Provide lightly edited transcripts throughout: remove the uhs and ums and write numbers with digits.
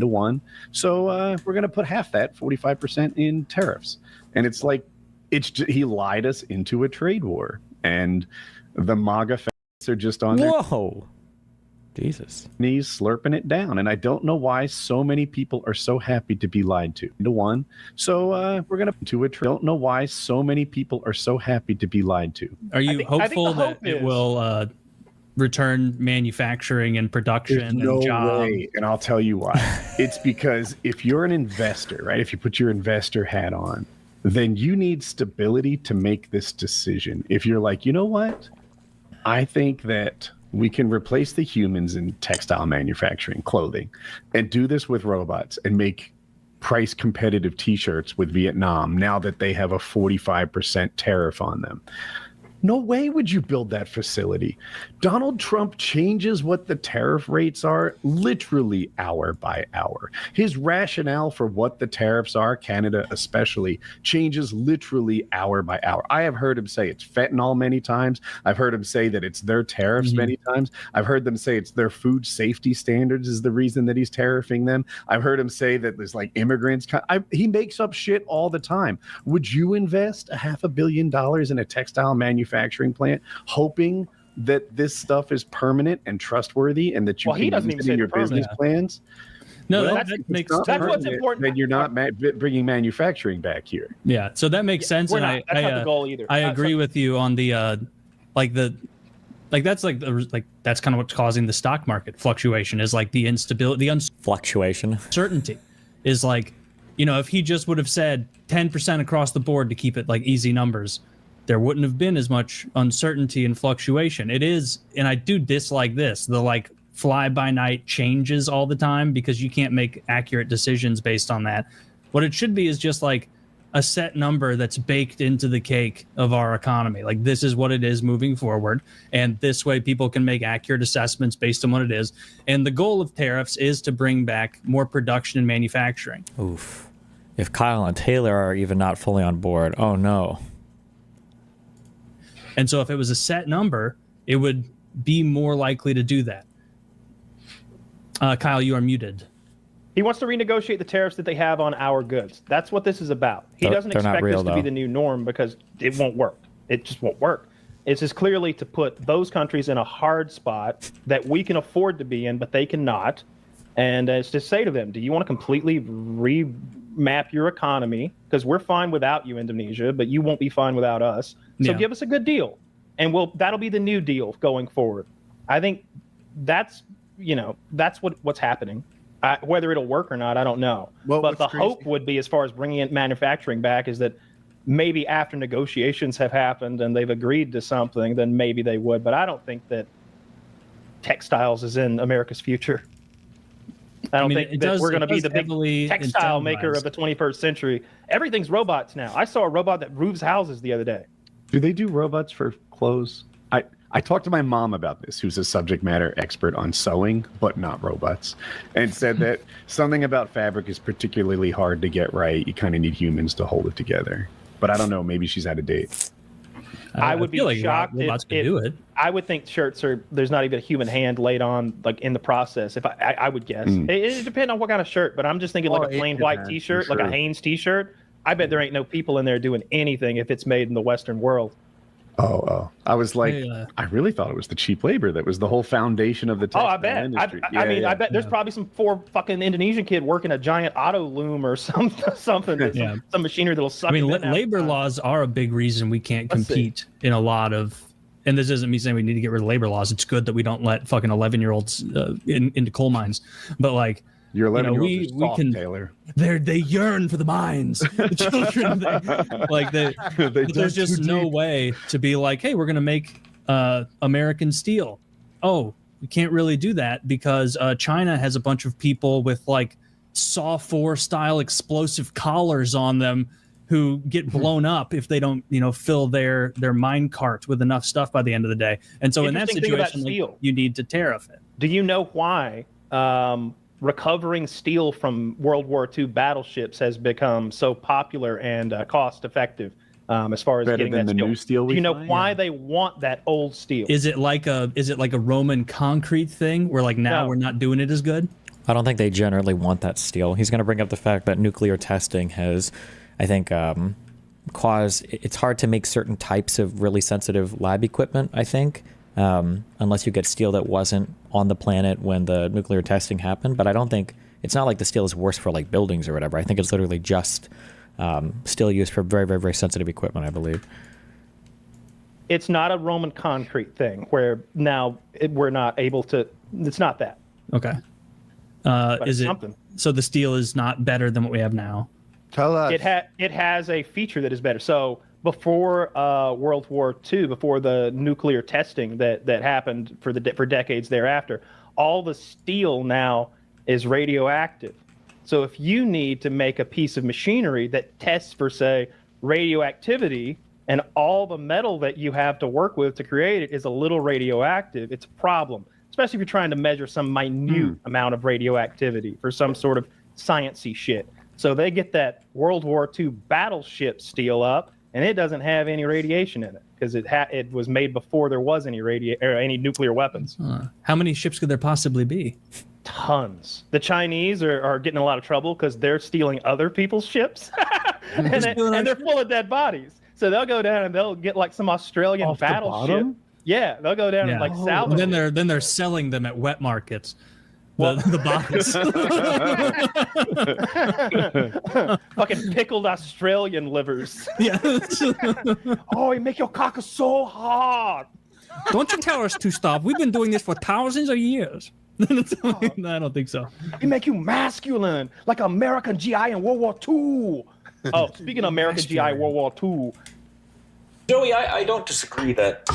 to one. So we're going to put half that, 45%, in tariffs. And it's like, he lied us into a trade war. And the MAGA fans are just on their Jesus knees slurping it down. And I don't know why so many people are so happy to be lied to one. So we're going to don't know why so many people are so happy to be lied to. Are you hopeful that it will return manufacturing and production and jobs? Way, and I'll tell you why. It's because if you're an investor, right, if you put your investor hat on, then you need stability to make this decision. If you're like, you know what, I think that we can replace the humans in textile manufacturing, clothing, and do this with robots and make price competitive t-shirts with Vietnam now that they have a 45% tariff on them. No way would you build that facility. Donald Trump changes what the tariff rates are literally hour by hour. His rationale for what the tariffs are, Canada especially, changes literally hour by hour. I have heard him say it's fentanyl many times. I've heard him say that it's their tariffs many times. I've heard them say it's their food safety standards is the reason that he's tariffing them. I've heard him say that there's like immigrants. He makes up shit all the time. Would you invest $500 million in a textile manufacturing plant, hoping that this stuff is permanent and trustworthy, and that you can use it in your business plans? No, that makes sense. That's what's important. Then you're not bringing manufacturing back here. Yeah, so that makes sense. We're and not. That's not the goal either. I agree with you on the that's kind of what's causing the stock market fluctuation is like the instability, the uncertainty is like, you know, if he just would have said 10% across the board to keep it like easy numbers, there wouldn't have been as much uncertainty and fluctuation. It is, and I do dislike this, the like fly-by-night changes all the time because you can't make accurate decisions based on that. What it should be is just like a set number that's baked into the cake of our economy. Like, this is what it is moving forward, and this way people can make accurate assessments based on what it is. And the goal of tariffs is to bring back more production and manufacturing. Oof. If Kyle and Taylor are even not fully on board, oh no. And so if it was a set number, it would be more likely to do that. Kyle, you are muted. He wants to renegotiate the tariffs that they have on our goods. That's what this is about. He doesn't expect this to be the new norm because it won't work. It just won't work. It's just clearly to put those countries in a hard spot that we can afford to be in, but they cannot. And it's to say to them, do you want to completely remap your economy? Because we're fine without you, Indonesia, but you won't be fine without us. So give us a good deal, and that'll be the new deal going forward. I think that's what's happening. Whether it'll work or not, I don't know. Well, but the hope would be, as far as bringing in manufacturing back, is that maybe after negotiations have happened and they've agreed to something, then maybe they would. But I don't think that textiles is in America's future. I don't think that we're going to be the big textile maker of the 21st century. Everything's robots now. I saw a robot that roofs houses the other day. Do they do robots for clothes? I talked to my mom about this, who's a subject matter expert on sewing, but not robots, and said that something about fabric is particularly hard to get right. You kind of need humans to hold it together. But I don't know. Maybe she's out of date. I would be like shocked if do it. I would think shirts there's not even a human hand laid on like in the process. If I would guess. It depends on what kind of shirt, but I'm just thinking like a plain white t-shirt, like a Hanes t-shirt. I bet there ain't no people in there doing anything if it's made in the Western world. Oh. I was like, I really thought it was the cheap labor that was the whole foundation of the textile industry. I bet there's probably some poor fucking Indonesian kid working a giant auto loom or something, some machinery that'll suck. I mean, labor laws are a big reason we can't compete in a lot of, and this isn't me saying we need to get rid of labor laws. It's good that we don't let fucking 11-year-olds into coal mines, but like, your 11-year-olds are soft, Taylor. They yearn for the mines. The children, there's just no way to be like, hey, we're going to make American steel. Oh, we can't really do that because China has a bunch of people with like Saw 4 style explosive collars on them who get blown up if they don't, fill their mine cart with enough stuff by the end of the day. And so in that situation, you need to tariff it. Do you know why? Recovering steel from World War II battleships has become so popular and cost effective as far as getting that new steel. Do you know why they want that old steel? Is it like a Roman concrete thing where like now we're not doing it as good? I don't think they generally want that steel. He's going to bring up the fact that nuclear testing has, I think, caused it's hard to make certain types of really sensitive lab equipment, I think, unless you get steel that wasn't on the planet when the nuclear testing happened. But I don't think, it's not like the steel is worse for like buildings or whatever. I think it's literally just steel used for very, very, very sensitive equipment, I believe. It's not a Roman concrete thing where now we're not able to, it's not that. Okay. Is it something? So the steel is not better than what we have now? Tell us. It has a feature that is better. So before World War II, before the nuclear testing that happened for decades thereafter, all the steel now is radioactive. So if you need to make a piece of machinery that tests for, say, radioactivity, and all the metal that you have to work with to create it is a little radioactive, it's a problem. Especially if you're trying to measure some minute amount of radioactivity for some sort of sciencey shit. So they get that World War II battleship steel up, and it doesn't have any radiation in it because it was made before there was any any nuclear weapons. How many ships could there possibly be? Tons. The Chinese are getting in a lot of trouble because they're stealing other people's ships, and they're full of dead bodies. So they'll go down and they'll get like some Australian battleship. Yeah, they'll go down and like salvage. And then they're selling them at wet markets. The bodies. Fucking pickled Australian livers. Yeah. Oh, you make your cock so hard. Don't you tell us to stop. We've been doing this for thousands of years. No, I don't think so. You make you masculine, like American GI in World War II. Oh, speaking of American GI World War II. Joey, I don't disagree that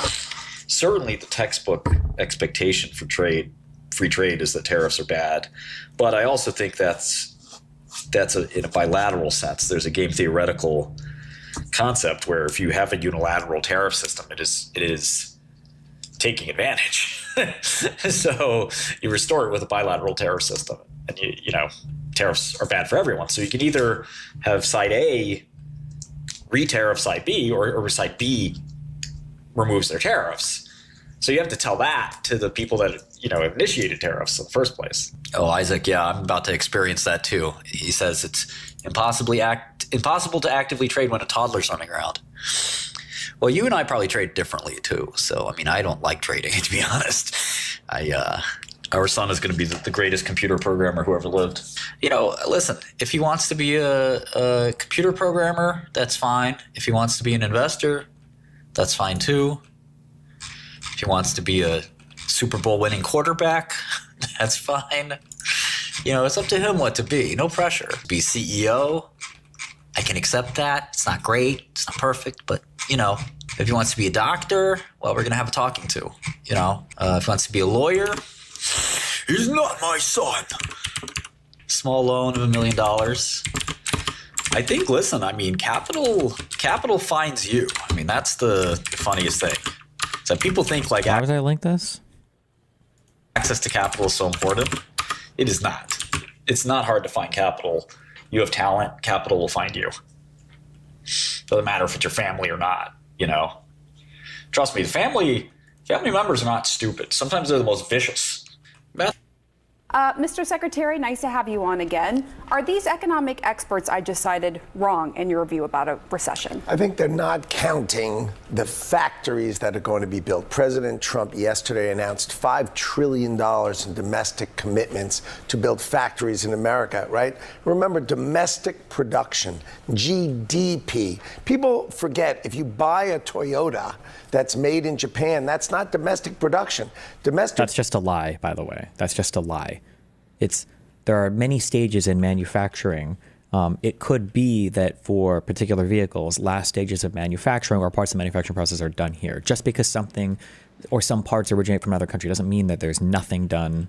certainly the textbook expectation for free trade is that tariffs are bad, but I also think that's in a bilateral sense. There's a game theoretical concept where if you have a unilateral tariff system, it is taking advantage. So you restore it with a bilateral tariff system, and you know tariffs are bad for everyone. So you can either have side A re-tariff side B, or side B removes their tariffs. So you have to tell that to the people that initiated tariffs in the first place. Oh, Isaac, yeah, I'm about to experience that too. He says it's impossible to actively trade when a toddler's running around. Well, you and I probably trade differently too. So, I mean, I don't like trading, to be honest. Our son is going to be the greatest computer programmer who ever lived. Listen, if he wants to be a computer programmer, that's fine. If he wants to be an investor, that's fine too. If he wants to be a Super Bowl winning quarterback, that's fine. It's up to him what to be. No pressure. Be CEO, I can accept that. It's not great. It's not perfect. But, if he wants to be a doctor, well, we're going to have a talking to. If he wants to be a lawyer, he's not my son. Small loan of $1 million. I think, listen, I mean, capital finds you. I mean, that's the funniest thing. So people think like... Why would I link this? Access to capital is so important. It is not. It's not hard to find capital. You have talent, capital will find you. Doesn't matter if it's your family or not, Trust me, the family members are not stupid. Sometimes they're the most vicious. Mr. Secretary, nice to have you on again. Are these economic experts I just cited wrong in your view about a recession? I think they're not counting the factories that are going to be built. President Trump yesterday announced $5 trillion in domestic commitments to build factories in America, right? Remember, domestic production, GDP. People forget if you buy a Toyota that's made in Japan, that's not domestic production. That's just a lie, by the way. That's just a lie. There are many stages in manufacturing. It could be that for particular vehicles, last stages of manufacturing or parts of the manufacturing process are done here. Just because something or some parts originate from another country doesn't mean that there's nothing done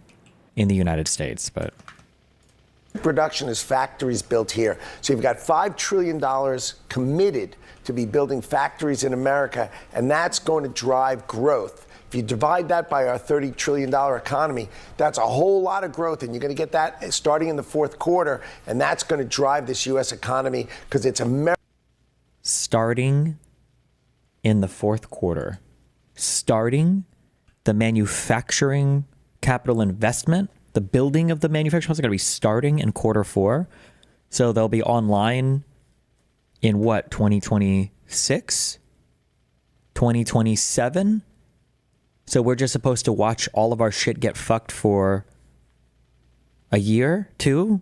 in the United States. But production is factories built here. So you've got $5 trillion committed to be building factories in America, and that's going to drive growth. If you divide that by our $30 trillion economy, that's a whole lot of growth, and you're going to get that starting in the fourth quarter, and that's going to drive this U.S. economy because it's starting in the fourth quarter. Starting the manufacturing capital investment the building of the manufacturing hubs are going to be starting in Q4. So they'll be online in what, 2026? 2027? So we're just supposed to watch all of our shit get fucked for a year, 2?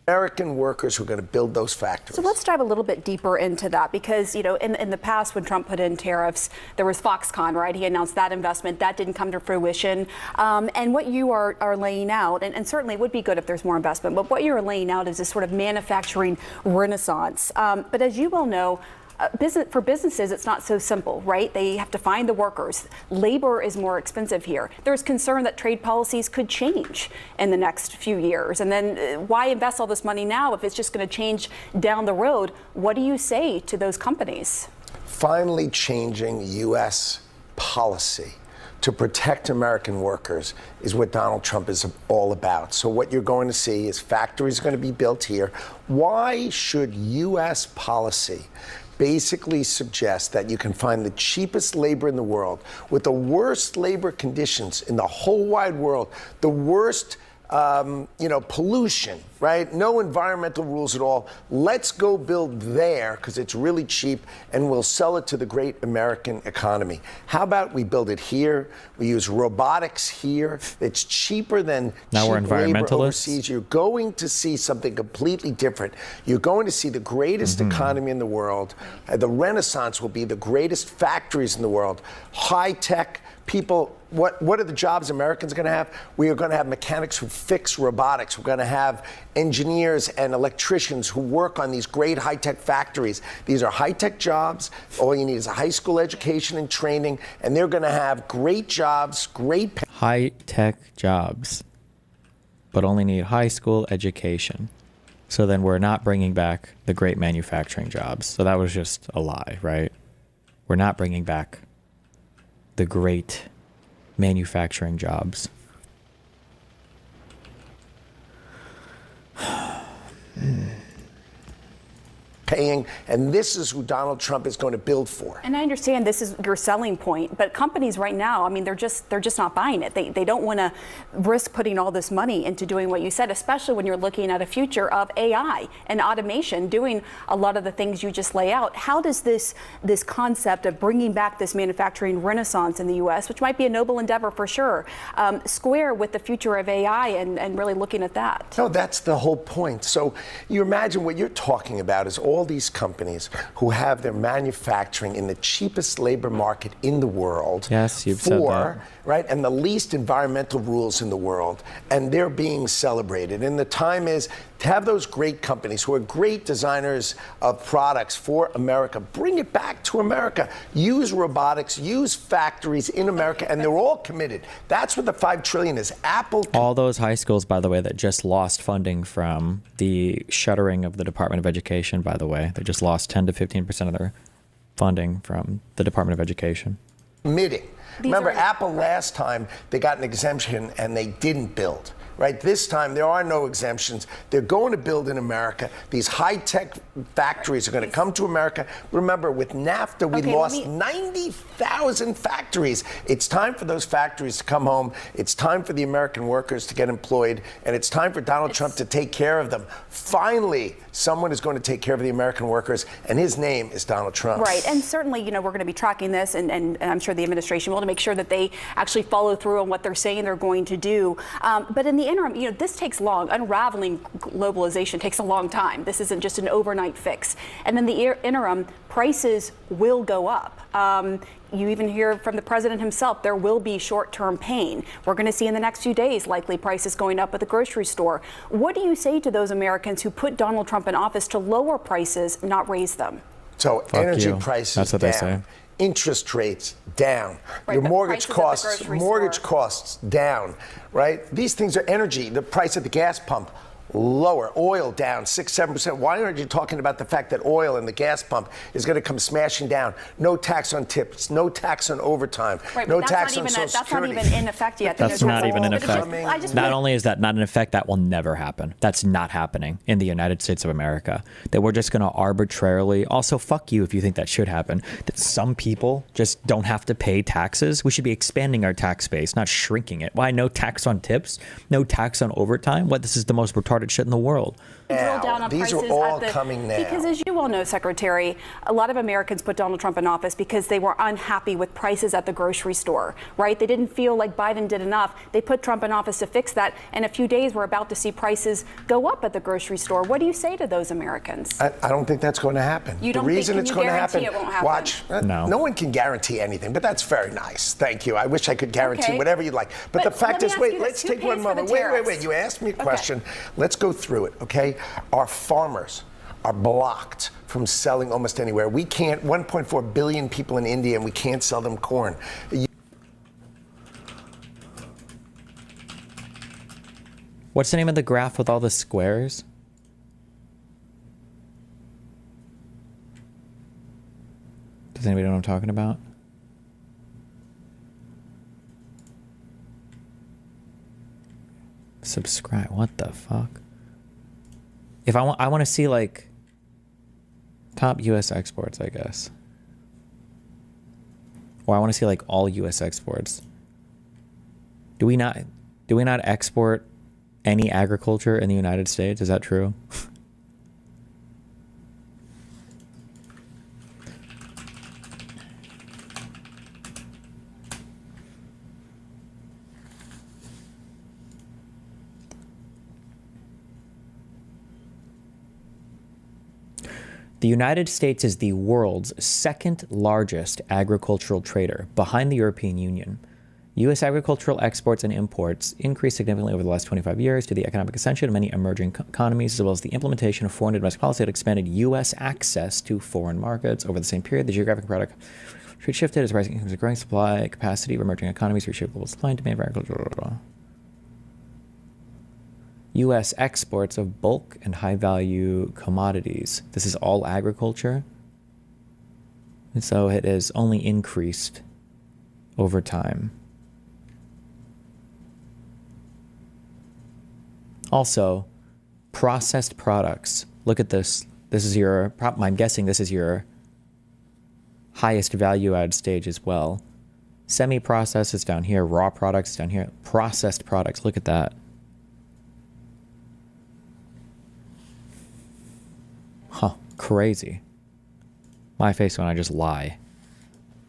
American workers who are going to build those factories. So let's dive a little bit deeper into that, because, you know, in the past when Trump put in tariffs, there was Foxconn, right? He announced that investment. That didn't come to fruition. And what you are laying out, and certainly it would be good if there's more investment, but what you're laying out is this sort of manufacturing renaissance. But as you well know, for businesses, it's not so simple, right? They have to find the workers. Labor is more expensive here. There's concern that trade policies could change in the next few years. And then why invest all this money now if it's just going to change down the road? What do you say to those companies? Finally changing U.S. policy to protect American workers is what Donald Trump is all about. So what you're going to see is factories going to be built here. Why should U.S. policy basically suggest that you can find the cheapest labor in the world with the worst labor conditions in the whole wide world, the worst pollution, right? No environmental rules at all. Let's go build there because it's really cheap and we'll sell it to the great American economy. How about we build it here? We use robotics here. It's cheaper than now we're environmentalists. Overseas. You're going to see something completely different. You're going to see the greatest economy in the world. The Renaissance will be the greatest factories in the world. High tech. People, what are the jobs Americans are going to have? We are going to have mechanics who fix robotics. We're going to have engineers and electricians who work on these great high-tech factories. These are high-tech jobs. All you need is a high school education and training, and they're going to have great jobs, great pay. High-tech jobs, but only need high school education. So then we're not bringing back the great manufacturing jobs. So that was just a lie, right? We're not bringing back the great manufacturing jobs. Paying, and this is who Donald Trump is going to build for. And I understand this is your selling point, but companies right now, I mean, they're just not buying it. They don't want to risk putting all this money into doing what you said, especially when you're looking at a future of AI and automation doing a lot of the things you just lay out. How does this concept of bringing back this manufacturing renaissance in the U.S., which might be a noble endeavor for sure, square with the future of AI and really looking at that? No, that's the whole point. So you imagine what you're talking about is all these companies who have their manufacturing in the cheapest labor market in the world. Yes, you've said that. Right, and the least environmental rules in the world, and they're being celebrated. And the time is to have those great companies who are great designers of products for America, bring it back to America. Use robotics, use factories in America, and they're all committed. That's what the $5 trillion is. Apple. All those high schools, by the way, that just lost funding from the shuttering of the Department of Education, by the way, they just lost 10 to 15% of their funding from the Department of Education. Committing. Remember, Apple last time, they got an exemption and they didn't build. Right? This time, there are no exemptions. They're going to build in America. These high-tech factories are going to come to America. Remember, with NAFTA, we lost 90,000 factories. It's time for those factories to come home. It's time for the American workers to get employed. And it's time for Donald Trump to take care of them. Finally, someone is going to take care of the American workers, and his name is Donald Trump. Right. And certainly, we're going to be tracking this, and I'm sure the administration will, to make sure that they actually follow through on what they're saying they're going to do. But in the interim, this takes long. Unraveling globalization takes a long time. This isn't just an overnight fix. And in the interim, prices will go up. You even hear from the president himself, there will be short-term pain. We're going to see in the next few days likely prices going up at the grocery store. What do you say to those Americans who put Donald Trump in office to lower prices, not raise them? So energy prices That's what down. They say. Interest rates down. Right, Your mortgage costs down, right? These things are energy, the price at the gas pump. lower. Oil down 6-7%. Why aren't you talking about the fact that oil and the gas pump is going to come smashing down? No tax on tips, no tax on overtime, right, no tax on Social Security. That's not even in effect yet. That's not even in effect. Not only is that not in effect, that will never happen. That's not happening in the United States of America. That we're just going to arbitrarily, also fuck you if you think that should happen, that some people just don't have to pay taxes. We should be expanding our tax base, not shrinking it. Why no tax on tips? No tax on overtime? What, this is the most retarded shit in the world. These are all coming now. Because as you well know, Secretary, a lot of Americans put Donald Trump in office because they were unhappy with prices at the grocery store, right? They didn't feel like Biden did enough. They put Trump in office to fix that. In a few days, we're about to see prices go up at the grocery store. What do you say to those Americans? I don't think that's going to happen. You don't the reason think, it's going to happen, it won't happen? watch. No one can guarantee anything, but that's very nice. Thank you. I wish I could guarantee whatever you'd like. But the fact is, wait, let's take one moment. Wait. You asked me a question. Let's go through it, okay? Our farmers are blocked from selling almost anywhere. We can't, 1.4 billion people in India, and we can't sell them corn. What's the name of the graph with all the squares? Does anybody know what I'm talking about? Subscribe. What the fuck? If I want to see like top U.S. exports, I guess. Or I want to see like all U.S. exports. Do we not export any agriculture in the United States? Is that true? The United States is the world's second largest agricultural trader, behind the European Union. U.S. agricultural exports and imports increased significantly over the last 25 years due to the economic ascension of many emerging economies, as well as the implementation of foreign and domestic policy that expanded U.S. access to foreign markets. Over the same period, the geographic product trade shifted as rising incomes, growing supply capacity of emerging economies reshaped global supply and demand for agriculture. U.S. exports of bulk and high-value commodities. This is all agriculture. And so it has only increased over time. Also, processed products. Look at this. This is your, I'm guessing this is your highest value add stage as well. Semi-processed is down here. Raw products down here. Processed products. Look at that. Huh. Crazy. My face when I just lie.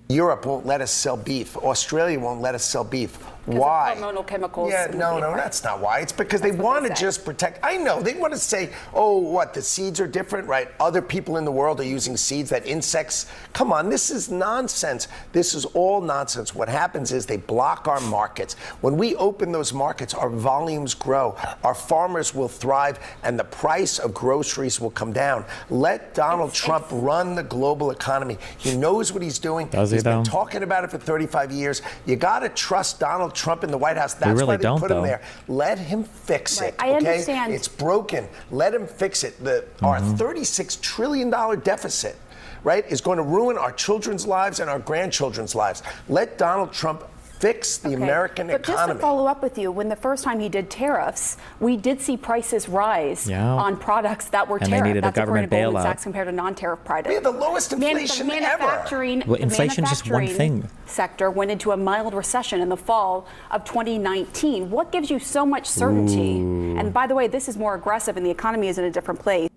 Europe won't let us sell beef. Australia won't let us sell beef. Why? Hormonal chemicals. Yeah, no, that's not why. It's because they want to just protect. I know. They want to say, oh, what, the seeds are different, right? Other people in the world are using seeds that insects. Come on, this is nonsense. This is all nonsense. What happens is they block our markets. When we open those markets, our volumes grow. Our farmers will thrive, and the price of groceries will come down. Let Donald Trump run the global economy. He knows what he's doing. He's been talking about it for 35 years. You got to trust Donald Trump in the White House. That's why they put him there. Let him fix it. I understand. It's broken. Let him fix it. Our $36 trillion deficit, right, is going to ruin our children's lives and our grandchildren's lives. Let Donald Trump fix the American economy. But just to follow up with you, when the first time he did tariffs, we did see prices rise on products that were tariffed. And they needed a government bailout. Goldman Sachs compared to non-tariff products. We had the lowest inflation ever. Well, inflation is just one thing. Sector went into a mild recession in the fall of 2019. What gives you so much certainty? And by the way, this is more aggressive and the economy is in a different place.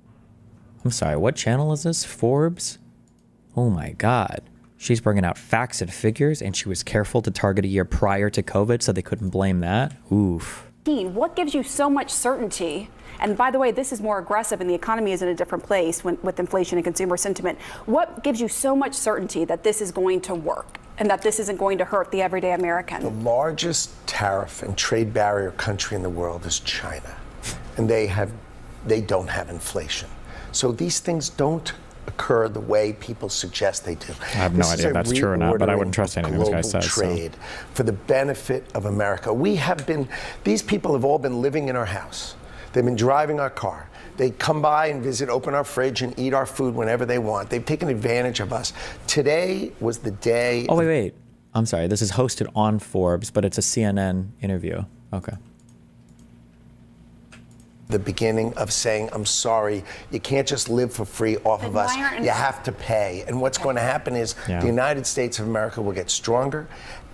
I'm sorry, what channel is this? Forbes? Oh my God. She's bringing out facts and figures, and she was careful to target a year prior to COVID, so they couldn't blame that. Oof. What gives you so much certainty? And by the way, this is more aggressive, and the economy is in a different place with inflation and consumer sentiment. What gives you so much certainty that this is going to work and that this isn't going to hurt the everyday American? The largest tariff and trade barrier country in the world is China, and they don't have inflation. So these things don't occur the way people suggest they do. I have no idea if that's true or not, but I wouldn't trust anything this guy says. Trade for the benefit of America. These people have all been living in our house. They've been driving our car. They come by and visit, open our fridge, and eat our food whenever they want. They've taken advantage of us. Today was the day. Oh, wait. I'm sorry. This is hosted on Forbes, but it's a CNN interview. Okay. The beginning of saying, I'm sorry, you can't just live for free off of us. You have to pay. And what's going to happen is the United States of America will get stronger.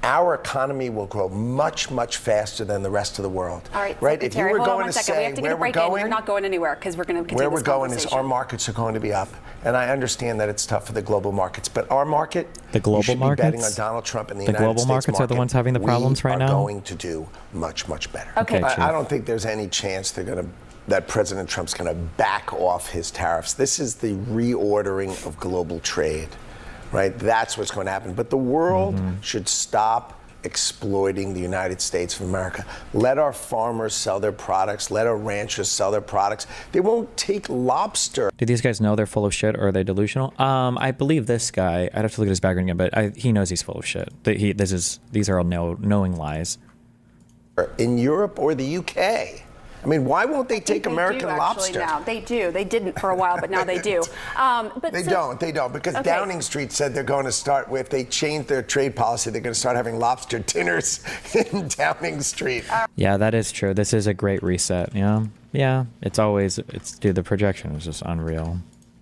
Our economy will grow much, much faster than the rest of the world. All right, right? If you were going to say we have to where we're going, you're not going anywhere because we're going to where we're going is our markets are going to be up. And I understand that it's tough for the global markets, but our market, the global markets, be betting on Donald Trump and the United global States markets market, are the ones having the problems right now. We are going to do much, much better. Okay, I don't think there's any chance that President Trump's going to back off his tariffs. This is the reordering of global trade, right? That's what's going to happen. But the world should stop exploiting the United States of America. Let our farmers sell their products. Let our ranchers sell their products. They won't take lobster. Do these guys know they're full of shit, or are they delusional? I believe this guy, I'd have to look at his background again, but he knows he's full of shit. These are all knowing lies. In Europe or the UK. I mean, why won't they take American lobster? Now. They do. They didn't for a while, but now they do. They don't, because Downing Street said they're going to start, if they change their trade policy, they're going to start having lobster dinners in Downing Street. Yeah, that is true. This is a great reset. Yeah, dude, the projection is just unreal.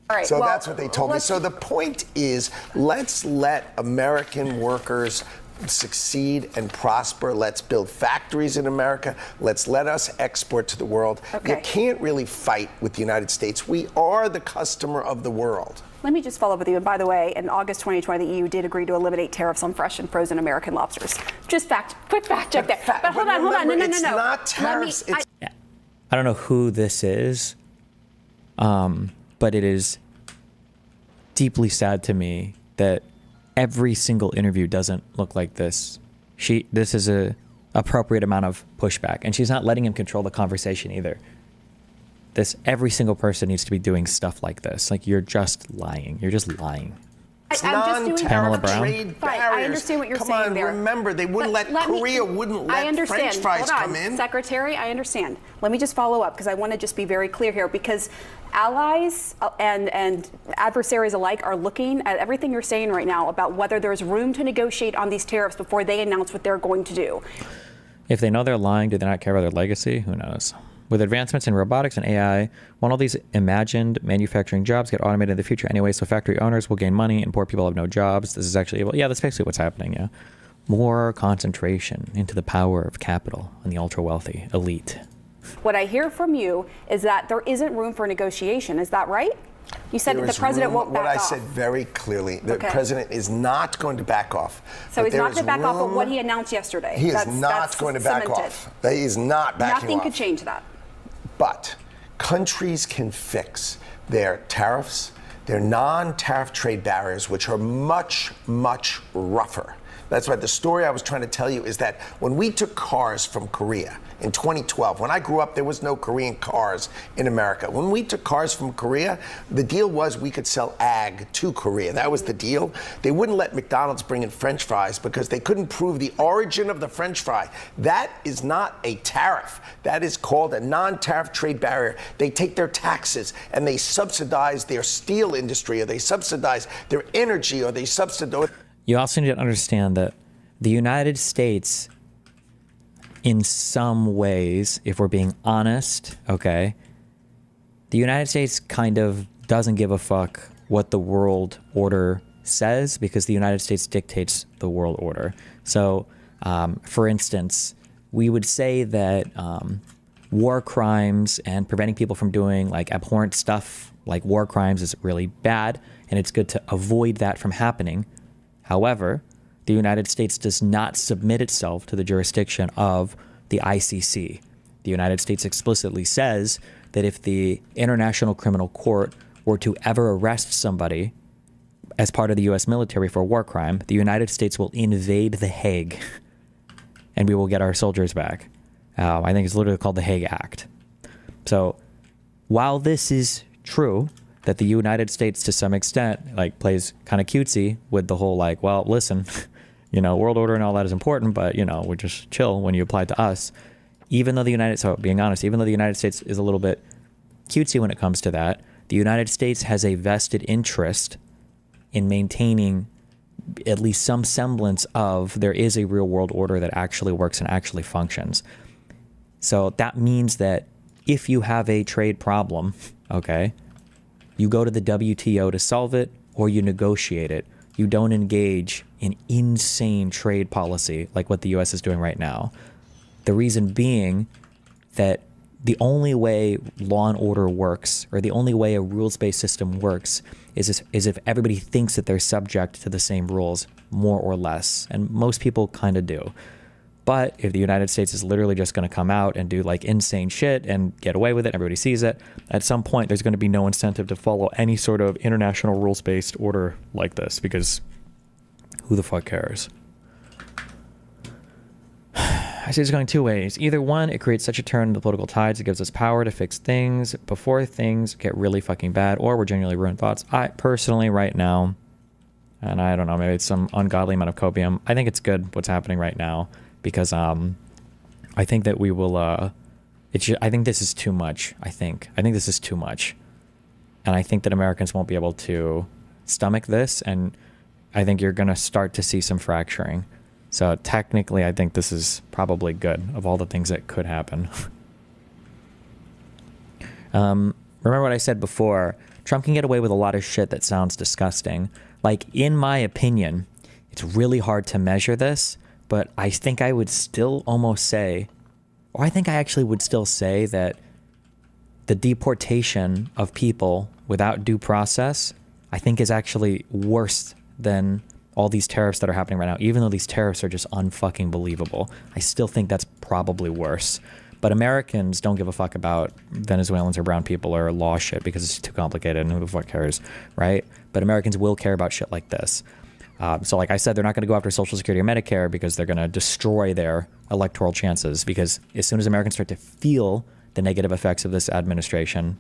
All right, so that's what they told me. So the point is, let's let American workers succeed and prosper. Let's build factories in America. Let's let us export to the world. You can't really fight with the United States. We are the customer of the world. Let me just follow up with you. And by the way, in August 2020, the EU did agree to eliminate tariffs on fresh and frozen American lobsters. Just quick fact check there. But hold on. No. It's not tariffs. I don't know who this is, but it is deeply sad to me that every single interview doesn't look like this. This is a appropriate amount of pushback, and she's not letting him control the conversation either. Every single person needs to be doing stuff like this. Like, you're just lying. You're just lying. I'm just doing Pamela Brown. Trade barriers. I understand what you're saying there. Remember, they wouldn't Korea wouldn't let French fries come in. Secretary, I understand. Let me just follow up because I want to just be very clear here, because allies and adversaries alike are looking at everything you're saying right now about whether there's room to negotiate on these tariffs before they announce what they're going to do. If they know they're lying, do they not care about their legacy? Who knows? With advancements in robotics and AI, won't all these imagined manufacturing jobs get automated in the future anyway, so factory owners will gain money and poor people have no jobs? This is actually evil. Yeah, that's basically what's happening, yeah. More concentration into the power of capital and the ultra-wealthy elite. What I hear from you is that there isn't room for negotiation. Is that right? You said that the president won't back off. What I said very clearly, the president is not going to back off. So he's not going to back off of what he announced yesterday. He is not going to back off. He is not backing off. Nothing could change that. But countries can fix their tariffs, their non-tariff trade barriers, which are much, much rougher. That's why the story I was trying to tell you is that when we took cars from Korea in 2012, when I grew up, there was no Korean cars in America. When we took cars from Korea, the deal was we could sell ag to Korea. That was the deal. They wouldn't let McDonald's bring in French fries because they couldn't prove the origin of the French fry. That is not a tariff. That is called a non-tariff trade barrier. They take their taxes and they subsidize their steel industry, or they subsidize their energy, or they subsidize... You also need to understand that the United States, in some ways, if we're being honest, okay, the United States kind of doesn't give a fuck what the world order says, because the United States dictates the world order. So, for instance, we would say that war crimes and preventing people from doing like abhorrent stuff like war crimes is really bad, and it's good to avoid that from happening. However, the United States does not submit itself to the jurisdiction of the ICC. The United States explicitly says that if the International Criminal Court were to ever arrest somebody as part of the U.S. military for a war crime, the United States will invade The Hague and we will get our soldiers back. I think it's literally called the Hague Act. So while this is true, that the United States, to some extent, like plays kind of cutesy with the whole like, well, listen, world order and all that is important, but we just chill when you apply it to us. even though the United States is a little bit cutesy when it comes to that, the United States has a vested interest in maintaining at least some semblance of there is a real world order that actually works and actually functions. So that means that if you have a trade problem, okay, you go to the WTO to solve it or you negotiate it. You don't engage in insane trade policy like what the US is doing right now. The reason being that the only way law and order works, or the only way a rules-based system works, is if everybody thinks that they're subject to the same rules, more or less. And most people kind of do. But if the United States is literally just going to come out and do like insane shit and get away with it, everybody sees it, at some point there's going to be no incentive to follow any sort of international rules-based order like this, because who the fuck cares? I see it's going two ways. Either one, it creates such a turn in the political tides, it gives us power to fix things before things get really fucking bad, or we're genuinely ruined thoughts. I personally, right now, and I don't know, maybe it's some ungodly amount of copium, I think it's good what's happening right now, because I think that we will, I think this is too much, I think this is too much. And I think that Americans won't be able to stomach this, and I think you're going to start to see some fracturing. So technically, I think this is probably good of all the things that could happen. Remember what I said before, Trump can get away with a lot of shit that sounds disgusting. Like, in my opinion, it's really hard to measure this, but I think I would still almost say, or I think I actually would still say that the deportation of people without due process, I think is actually worse than all these tariffs that are happening right now. Even though these tariffs are just unfucking believable, I still think that's probably worse. But Americans don't give a fuck about Venezuelans or brown people or law shit because it's too complicated and who the fuck cares, right? But Americans will care about shit like this. So like I said, they're not going to go after Social Security or Medicare because they're going to destroy their electoral chances, because as soon as Americans start to feel the negative effects of this administration,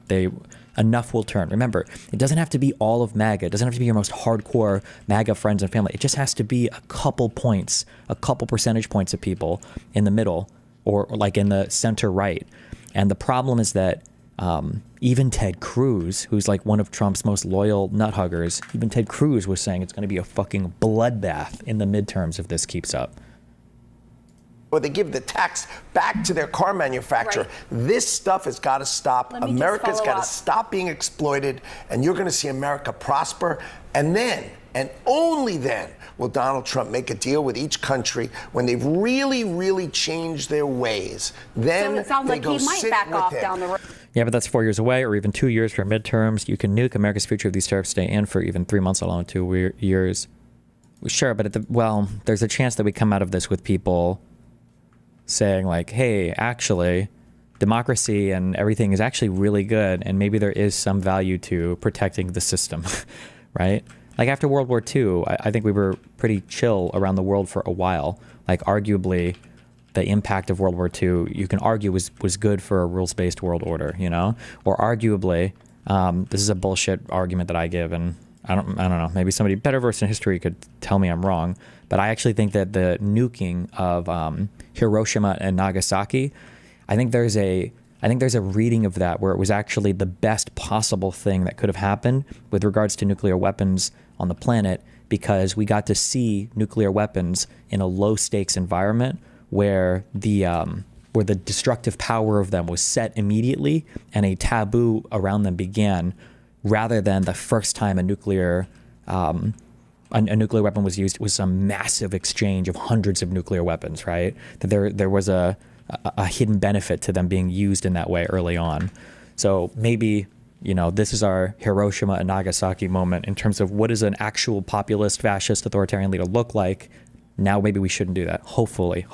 enough will turn. Remember, it doesn't have to be all of MAGA. It doesn't have to be your most hardcore MAGA friends and family. It just has to be a couple points, a couple percentage points of people in the middle or like in the center right. And the problem is that even Ted Cruz, who's like one of Trump's most loyal nut huggers, even Ted Cruz was saying it's going to be a fucking bloodbath in the midterms if this keeps up. Or they give the tax back to their car manufacturer. Right. This stuff has got to stop. America's got to stop being exploited, and you're going to see America prosper. And then, and only then, will Donald Trump make a deal with each country when they've really, really changed their ways. Then so it sounds like he might back off down the road. Yeah, but that's 4 years away, or even 2 years for midterms. You can nuke America's future if these tariffs stay in for even 3 months alone, 2 years. Sure, but there's a chance that we come out of this with people saying like, hey, actually, democracy and everything is actually really good, and maybe there is some value to protecting the system, right? Like after World War II, I think we were pretty chill around the world for a while. Like arguably, the impact of World War II, you can argue was good for a rules-based world order, you know? Or arguably, this is a bullshit argument that I give, and I don't know, maybe somebody better versed in history could tell me I'm wrong, but I actually think that the nuking of Hiroshima and Nagasaki, I think there's a reading of that where it was actually the best possible thing that could have happened with regards to nuclear weapons on the planet, because we got to see nuclear weapons in a low stakes environment where the destructive power of them was set immediately and a taboo around them began, rather than the first time a nuclear weapon was used was some massive exchange of hundreds of nuclear weapons, right? That there was a hidden benefit to them being used in that way early on. So maybe, you know, this is our Hiroshima and Nagasaki moment in terms of what does an actual populist, fascist, authoritarian leader look like. Now maybe we shouldn't do that. Hopefully.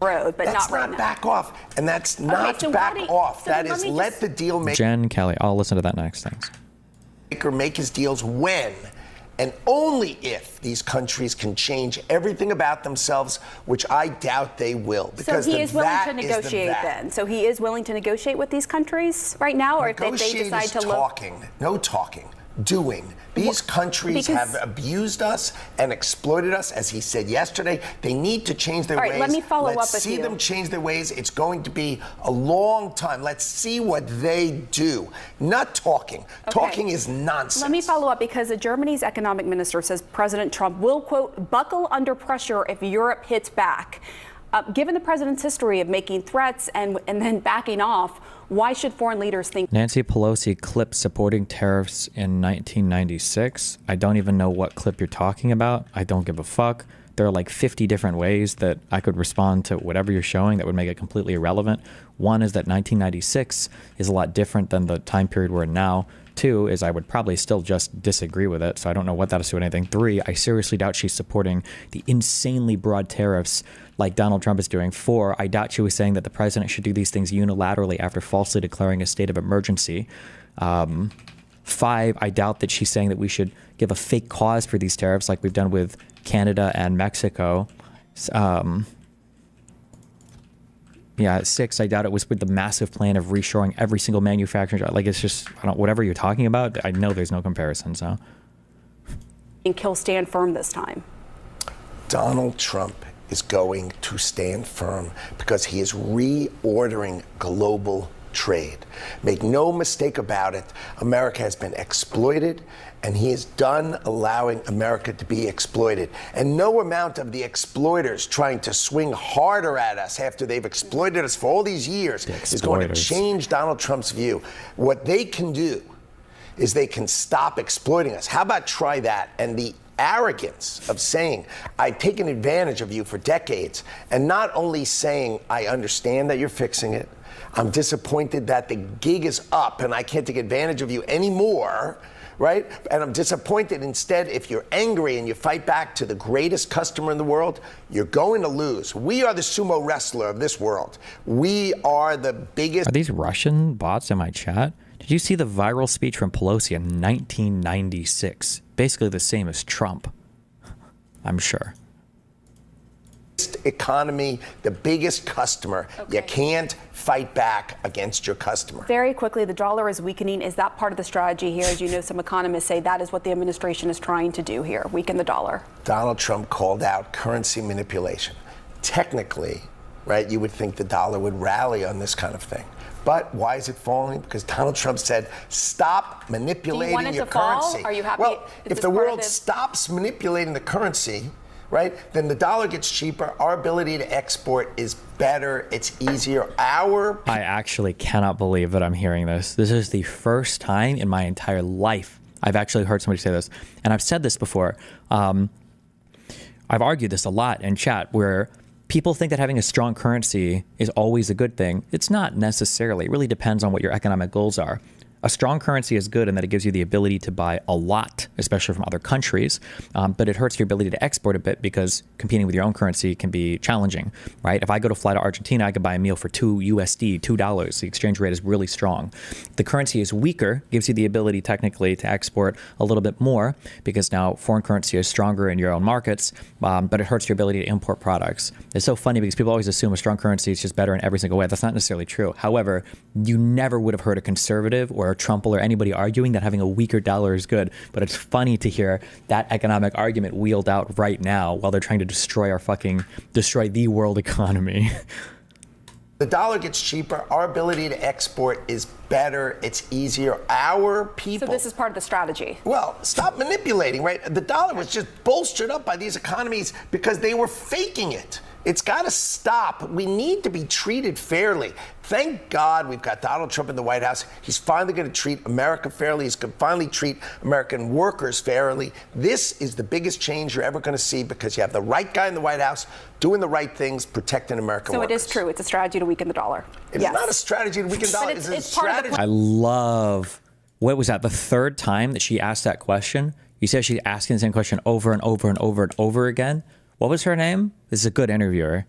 Road, but that's not right now. Back off, and that's not so back off. So that is let the deal make. Jen Kelly, I'll listen to that next. Thanks. Make his deals when and only if these countries can change everything about themselves, which I doubt they will. Because so he is willing to negotiate then. So he is willing to negotiate with these countries right now, or if they decide to talking. No talking. doing? These countries have abused us and exploited us, as he said yesterday. They need to change their ways. All right, let me follow up with you. Let's see them change their ways. It's going to be a long time. Let's see what they do. Not talking. Okay. Talking is nonsense. Let me follow up, because Germany's economic minister says President Trump will, quote, buckle under pressure if Europe hits back. Given the president's history of making threats and then backing off, why should foreign leaders think? Nancy Pelosi clip supporting tariffs in 1996. I don't even know what clip you're talking about. I don't give a fuck. There are like 50 different ways that I could respond to whatever you're showing that would make it completely irrelevant. One is that 1996 is a lot different than the time period we're in now. Two is I would probably still just disagree with it, so I don't know what that has to do with anything. Three, I seriously doubt she's supporting the insanely broad tariffs like Donald Trump is doing. Four, I doubt she was saying that the president should do these things unilaterally after falsely declaring a state of emergency. Five, I doubt that she's saying that we should give a fake cause for these tariffs like we've done with Canada and Mexico. Yeah, six, I doubt it was with the massive plan of reshoring every single manufacturing. Like, it's just, I don't, whatever you're talking about, I know there's no comparison, so. And he'll stand firm this time. Donald Trump is going to stand firm because he is reordering global trade. Make no mistake about it, America has been exploited, and he is done allowing America to be exploited. And no amount of the exploiters trying to swing harder at us after they've exploited us for all these years is going to change Donald Trump's view. What they can do is they can stop exploiting us. How about try that? And the arrogance of saying, I've taken advantage of you for decades, and not only saying, I understand that you're fixing it, I'm disappointed that the gig is up and I can't take advantage of you anymore, right? And I'm disappointed instead, if you're angry and you fight back to the greatest customer in the world, you're going to lose. We are the sumo wrestler of this world. We are the biggest. Are these Russian bots in my chat? Did you see the viral speech from Pelosi in 1996? Basically the same as Trump, I'm sure. Economy, the biggest customer. Okay. You can't fight back against your customer. Very quickly, the dollar is weakening. Is that part of the strategy here? As you know, some economists say that is what the administration is trying to do here, weaken the dollar. Donald Trump called out currency manipulation. Technically, right, you would think the dollar would rally on this kind of thing. But why is it falling? Because Donald Trump said, stop manipulating your currency. Are you happy? Well, if the world stops manipulating the currency, right, then the dollar gets cheaper. Our ability to export is better. It's easier. I actually cannot believe that I'm hearing this. This is the first time in my entire life I've actually heard somebody say this. And I've said this before. I've argued this a lot in chat, where people think that having a strong currency is always a good thing. It's not necessarily. It really depends on what your economic goals are. A strong currency is good in that it gives you the ability to buy a lot, especially from other countries, but it hurts your ability to export a bit because competing with your own currency can be challenging, right? If I go to fly to Argentina, I could buy a meal for $2. The exchange rate is really strong. The currency is weaker, gives you the ability technically to export a little bit more because now foreign currency is stronger in your own markets, but it hurts your ability to import products. It's so funny because people always assume a strong currency is just better in every single way. That's not necessarily true. However, you never would have heard a conservative or a Trump or anybody arguing that having a weaker dollar is good, but it's funny to hear that economic argument wheeled out right now while they're trying to destroy the world economy. The dollar gets cheaper. Our ability to export is better. It's easier. Our people. So this is part of the strategy. Well, stop manipulating, right? The dollar was just bolstered up by these economies because they were faking it. It's got to stop. We need to be treated fairly. Thank God we've got Donald Trump in the White House. He's finally going to treat America fairly. He's going to finally treat American workers fairly. This is the biggest change you're ever going to see because you have the right guy in the White House doing the right things, protecting American workers. So it is true. It's a strategy to weaken the dollar. It's not a strategy to weaken the dollar. It's a strategy. I love, what was that, the third time that she asked that question? You said she's asking the same question over and over and over and over again. What was her name? This is a good interviewer.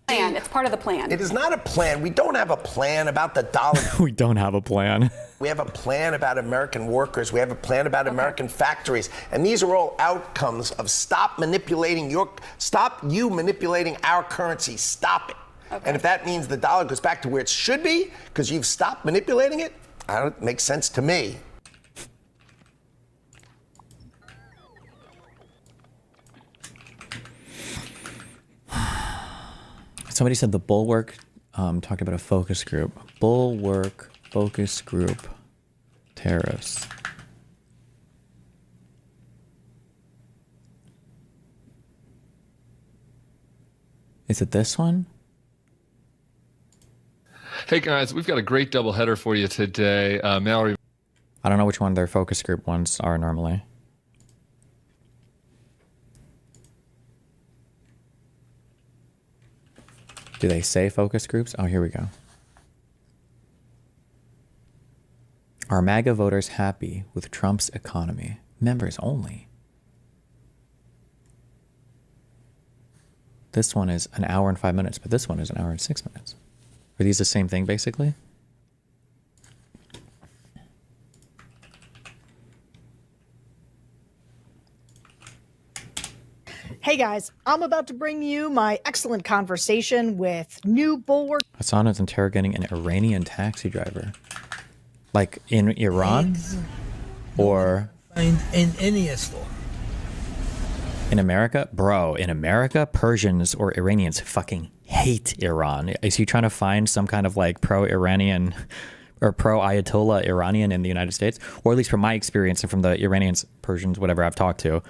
Plan. It's part of the plan. It is not a plan. We don't have a plan about the dollar. We don't have a plan. We have a plan about American workers. We have a plan about American factories. And these are all outcomes of stop you manipulating our currency. Stop it. Okay. And if that means the dollar goes back to where it should be because you've stopped manipulating it, it makes sense to me. Somebody said the Bulwark talked about a focus group. Bulwark focus group tariffs. Is it this one? Hey guys, we've got a great doubleheader for you today. Mallory. I don't know which one their focus group ones are normally. Do they say focus groups? Oh, here we go. Are MAGA voters happy with Trump's economy? Members only. This one is an hour and 5 minutes, but this one is an hour and 6 minutes. Are these the same thing, basically? Hey guys, I'm about to bring you my excellent conversation with new Bulwark. Hassan is interrogating an Iranian taxi driver. Like in Iran? Or in any store. In America? Bro, in America, Persians or Iranians fucking hate Iran. Is he trying to find some kind of like pro-Iranian or pro-Ayatollah Iranian in the United States? Or at least from my experience and from the Iranians, Persians, whatever I've talked to,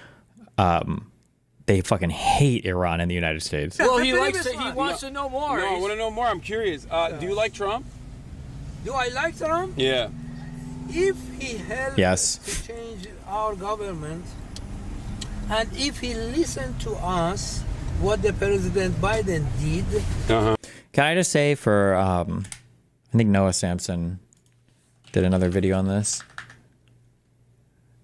they fucking hate Iran in the United States. Well, he wants to know more. No, I want to know more. I'm curious. Do you like Trump? Do I like Trump? Yeah. If he helps to change our government, and if he listened to us, what the President Biden did. Can I just say for, I think Noah Sampson did another video on this.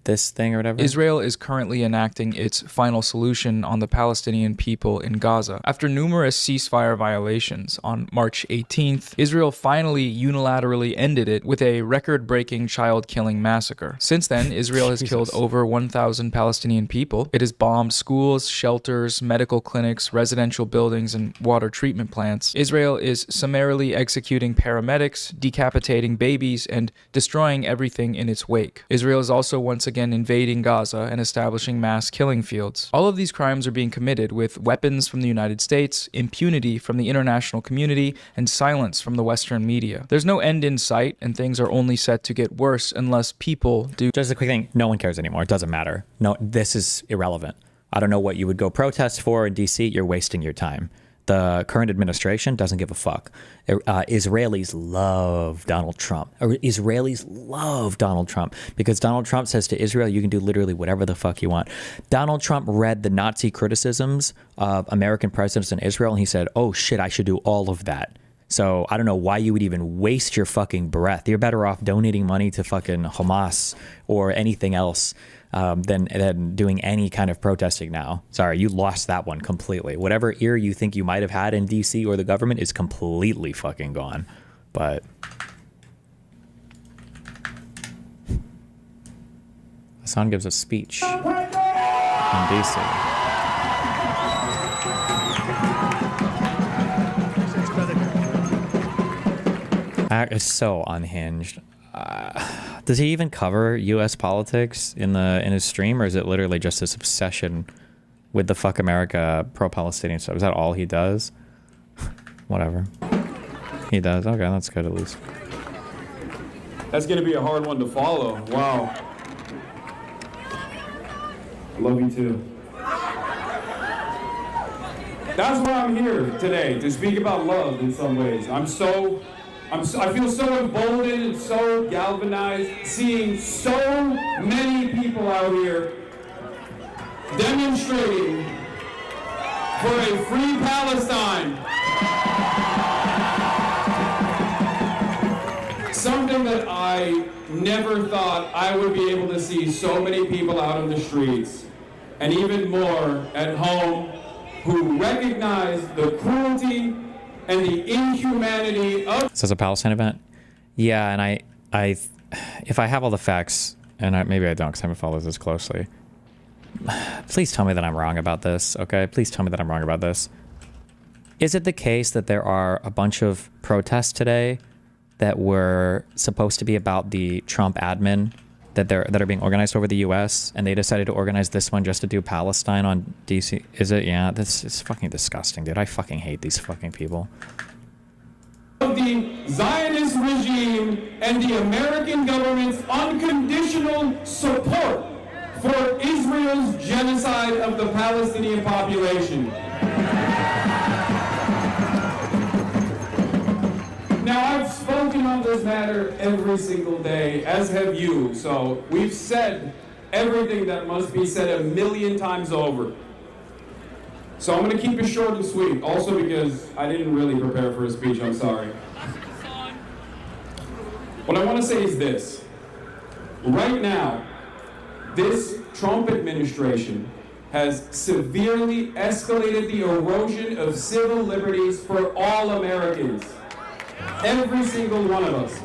This thing or whatever. Israel is currently enacting its final solution on the Palestinian people in Gaza. After numerous ceasefire violations on March 18th, Israel finally unilaterally ended it with a record-breaking child-killing massacre. Since then, Israel has killed over 1,000 Palestinian people. It has bombed schools, shelters, medical clinics, residential buildings, and water treatment plants. Israel is summarily executing paramedics, decapitating babies, and destroying everything in its wake. Israel is also once again invading Gaza and establishing mass killing fields. All of these crimes are being committed with weapons from the United States, impunity from the international community, and silence from the Western media. There's no end in sight, and things are only set to get worse unless people do. Just a quick thing, no one cares anymore. It doesn't matter. No, this is irrelevant. I don't know what you would go protest for in DC. You're wasting your time. The current administration doesn't give a fuck. Israelis love Donald Trump. Israelis love Donald Trump because Donald Trump says to Israel, you can do literally whatever the fuck you want. Donald Trump read the Nazi criticisms of American presidents in Israel, and he said, oh shit, I should do all of that. So I don't know why you would even waste your fucking breath. You're better off donating money to fucking Hamas or anything else than doing any kind of protesting now. Sorry, you lost that one completely. Whatever ear you think you might have had in DC or the government is completely fucking gone. But Hassan gives a speech in DC. It's so unhinged. Does he even cover U.S. politics in his stream, or is it literally just this obsession with the fuck America pro-Palestinian stuff? Is that all he does? Whatever. He does. Okay, that's good at least. That's going to be a hard one to follow. Wow. I love you too. That's why I'm here today, to speak about love in some ways. I feel so emboldened and so galvanized seeing so many people out here demonstrating for a free Palestine. Something that I never thought I would be able to see so many people out in the streets, and even more at home, who recognize the cruelty and the inhumanity of... This is a Palestine event? Yeah, and I if I have all the facts, and maybe I don't because I haven't followed this closely, please tell me that I'm wrong about this, okay? Please tell me that I'm wrong about this. Is it the case that there are a bunch of protests today that were supposed to be about the Trump admin that are being organized over the U.S. and they decided to organize this one just to do Palestine on D.C. Is it? Yeah, this is fucking disgusting, dude. I fucking hate these fucking people. Of the Zionist regime and the American government's unconditional support for Israel's genocide of the Palestinian population. Now, I've spoken on this matter every single day, as have you, so we've said everything that must be said 1,000,000 times over. So I'm going to keep it short and sweet, also because I didn't really prepare for a speech, I'm sorry. What I want to say is this. Right now, this Trump administration has severely escalated the erosion of civil liberties for all Americans. Every single one of us.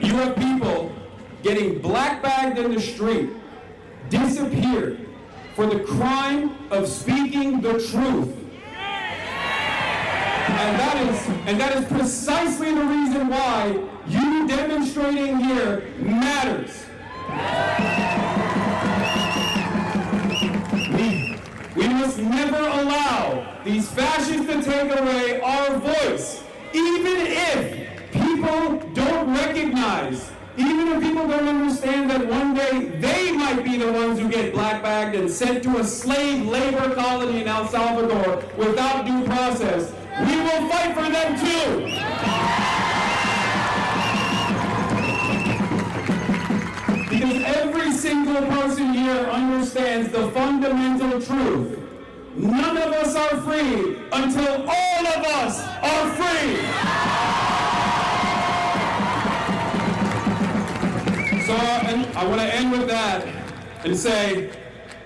You have people getting black-bagged in the street, disappeared, for the crime of speaking the truth. And that is precisely the reason why you demonstrating here matters. We must never allow these fascists to take away our voice, even if people don't recognize, even if people don't understand that one day they might be the ones who get black-bagged and sent to a slave labor colony in El Salvador without due process. We will fight for them too. Because every single person here understands the fundamental truth. None of us are free until all of us are free. So I want to end with that and say,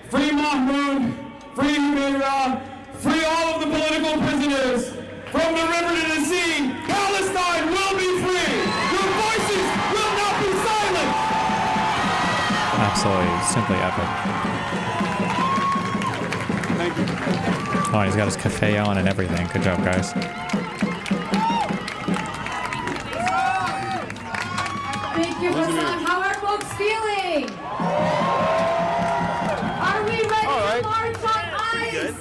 free Mahmoud, free Humeira, free all of the political prisoners. From the river to the sea, Palestine will be free. Your voices will not be silent. Absolutely, simply epic. Thank you. Oh, he's got his cafe on and everything. Good job, guys. Thank you, Hassan. How are folks feeling? Are we ready to march on ice?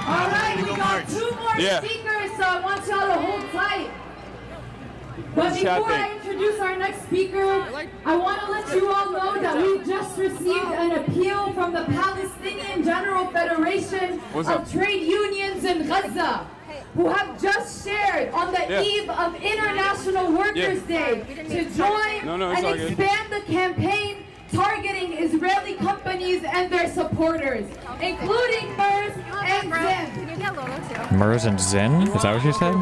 All right, we got 2 more speakers, so I want y'all to hold tight. But before I introduce our next speaker, I want to let you all know that we just received an appeal from the Palestinian General Federation of Trade Unions in Gaza, who have just shared on the eve of International Workers' Day to join and expand the campaign targeting Israeli companies and their supporters, including MERS and ZIN. MERS and ZIN? Is that what you said?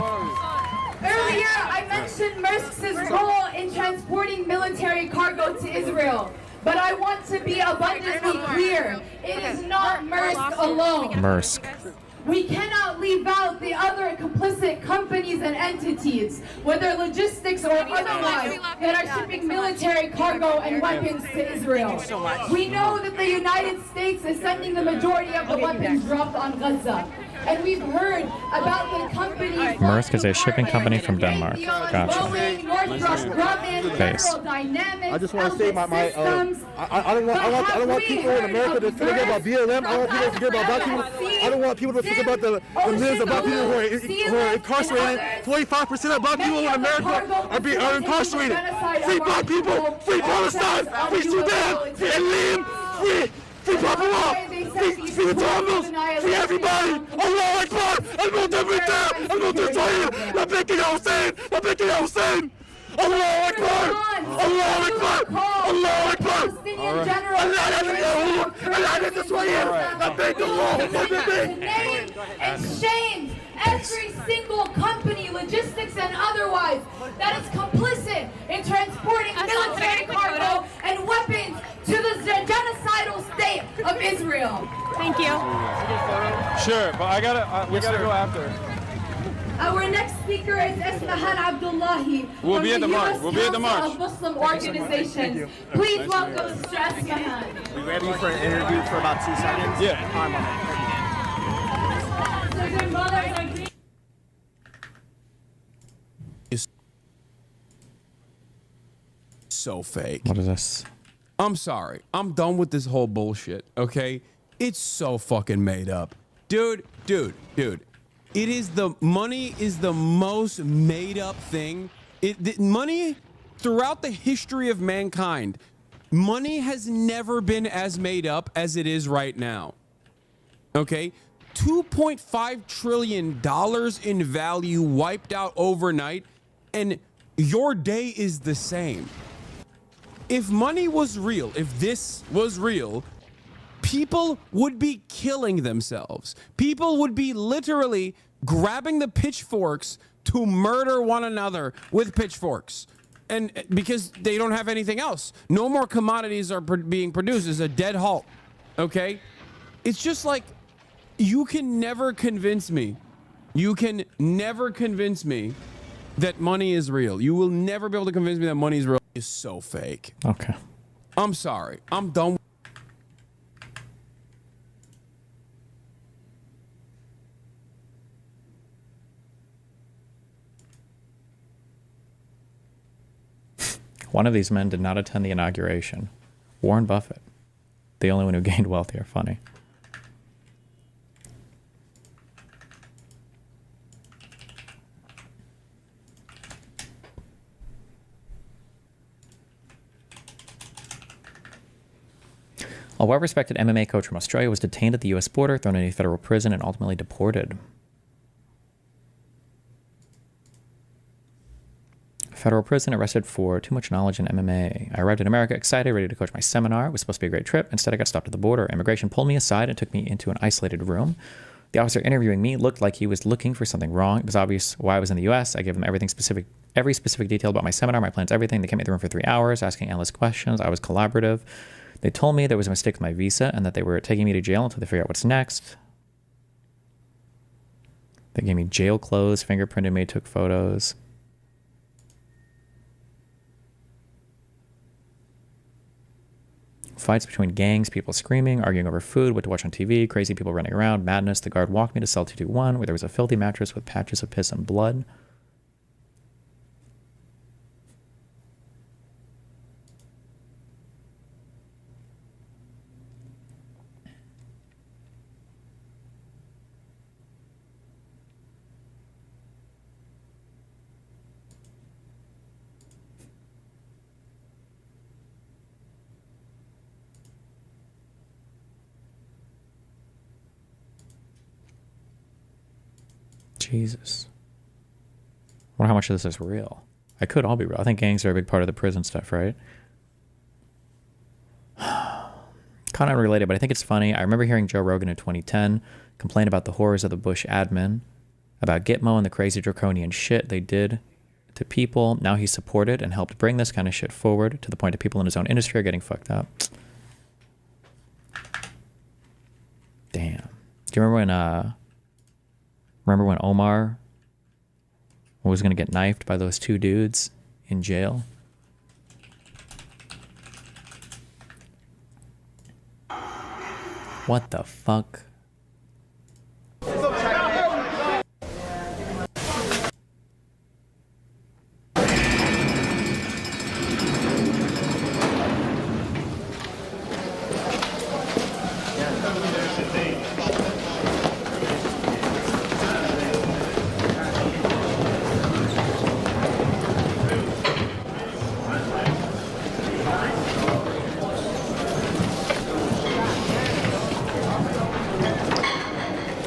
Earlier, I mentioned Maersk's role in transporting military cargo to Israel. But I want to be abundantly clear. It is not Maersk alone. Maersk. We cannot leave out the other complicit companies and entities, whether logistics or otherwise, that are shipping military cargo and weapons to Israel. We know that the United States is sending the majority of the weapons dropped on Gaza. And we've heard about the companies. Maersk is a shipping company from Denmark. Gotcha. Boeing, Northrop Grumman, General Dynamics, I just want to say I don't want people in America to forget about BLM. I don't want people to forget about black people. I don't want people to forget about the millions of black people who are incarcerated. 45% of black people in America are incarcerated. Free black people, free Palestine, free Sudan, free Elim, free Papua, free the Tamils, free everybody. Allah Akbar, al-Mutabita, al-Mutasayir, labbaik ya Hussein, labbaik ya Hussein. Allah Akbar, Allah Akbar, Allah Akbar. Allah Name and shame every single company, logistics and otherwise, that is complicit in transporting military cargo and weapons to the genocidal state of Israel. Thank you. Sure, but we gotta go after. Our next speaker is Esmahan Abdullahi. We'll be at the march. We'll be at the march. Of Muslim organizations. Please welcome Mr. Esmahan. We ready for an interview for about 2 seconds? Yeah. Time on it. so fake. What is this? I'm sorry. I'm done with this whole bullshit, okay? It's so fucking made up. Dude. It is money is the most made up thing. Money, throughout the history of mankind, money has never been as made up as it is right now. Okay? $2.5 trillion in value wiped out overnight, and your day is the same. If money was real, if this was real, people would be killing themselves. People would be literally grabbing the pitchforks to murder one another with pitchforks. And because they don't have anything else. No more commodities are being produced. It's a dead halt. Okay? It's just like, you can never convince me. You can never convince me that money is real. You will never be able to convince me that money is real. It's so fake. Okay. I'm sorry. I'm done. One of these men did not attend the inauguration. Warren Buffett. The only one who gained wealth here. Funny. A well-respected MMA coach from Australia was detained at the U.S. border, thrown in a federal prison, and ultimately deported. Federal prison, arrested for too much knowledge in MMA. I arrived in America excited, ready to coach my seminar. It was supposed to be a great trip. Instead, I got stopped at the border. Immigration pulled me aside and took me into an isolated room. The officer interviewing me looked like he was looking for something wrong. It was obvious why I was in the U.S. I gave him every specific detail about my seminar, my plans, everything. They kept me in the room for 3 hours, asking endless questions. I was collaborative. They told me there was a mistake with my visa and that they were taking me to jail until they figure out what's next. They gave me jail clothes, fingerprinted me, took photos. Fights between gangs, people screaming, arguing over food, what to watch on TV, crazy people running around, madness. The guard walked me to cell 221, where there was a filthy mattress with patches of piss and blood. Jesus. I wonder how much of this is real. I could all be real. I think gangs are a big part of the prison stuff, right? Kind of unrelated, but I think it's funny. I remember hearing Joe Rogan in 2010 complain about the horrors of the Bush admin, about Gitmo and the crazy draconian shit they did to people. Now he supported and helped bring this kind of shit forward to the point that people in his own industry are getting fucked up. Damn. Do you remember when Omar was going to get knifed by those two dudes in jail? What the fuck?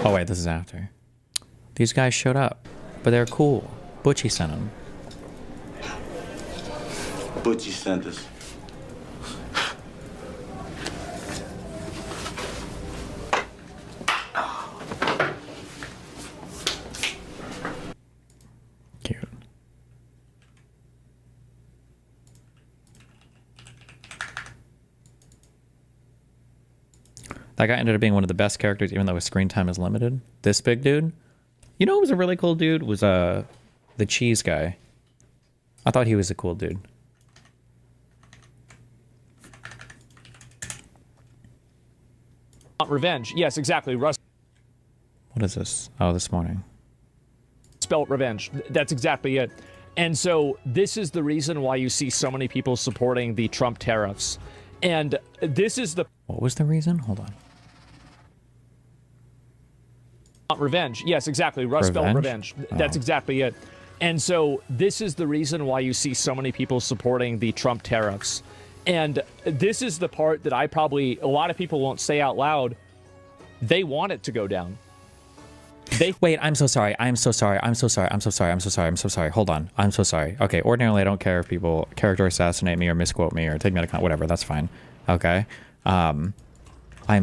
Oh wait, this is after. These guys showed up, but they're cool. Butchie sent them. Butchie sent us. Cute. That guy ended up being one of the best characters, even though his screen time is limited. This big dude. You know who was a really cool dude? Was the cheese guy. I thought he was a cool dude. Revenge. Yes, exactly. Russ. What is this? Oh, this morning. Spelled revenge. That's exactly it. And so this is the reason why you see so many people supporting the Trump tariffs. And this is the... What was the reason? Hold on. Revenge. Yes, exactly. Rust Belt revenge. That's exactly it. And so this is the reason why you see so many people supporting the Trump tariffs. And this is the part that a lot of people won't say out loud. They want it to go down. Wait, I'm so sorry. I'm so sorry. I'm so sorry. I'm so sorry. I'm so sorry. I'm so sorry. Hold on. I'm so sorry. Okay, ordinarily I don't care if people character assassinate me or misquote me or take me out of context. Whatever, that's fine. Okay. I'm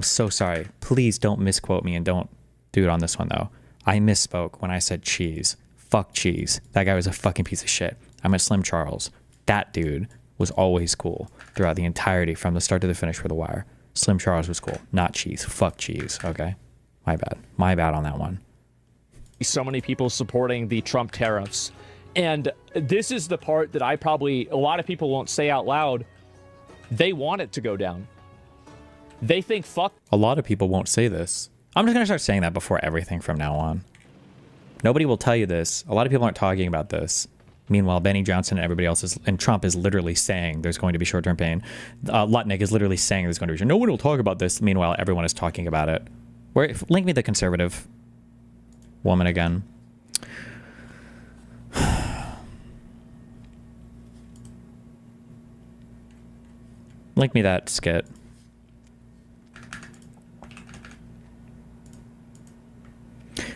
so sorry. Please don't misquote me and don't do it on this one though. I misspoke when I said cheese. Fuck cheese. That guy was a fucking piece of shit. I meant Slim Charles. That dude was always cool throughout the entirety from the start to the finish for The Wire. Slim Charles was cool. Not cheese. Fuck cheese. Okay. My bad. My bad on that one. So many people supporting the Trump tariffs. And this is the part that a lot of people won't say out loud. They want it to go down. They think fuck. A lot of people won't say this. I'm just going to start saying that before everything from now on. Nobody will tell you this. A lot of people aren't talking about this. Meanwhile, Benny Johnson and everybody else and Trump is literally saying there's going to be short-term pain. Lutnick is literally saying there's going to be. No one will talk about this. Meanwhile, everyone is talking about it. Link me the conservative woman again. Link me that skit.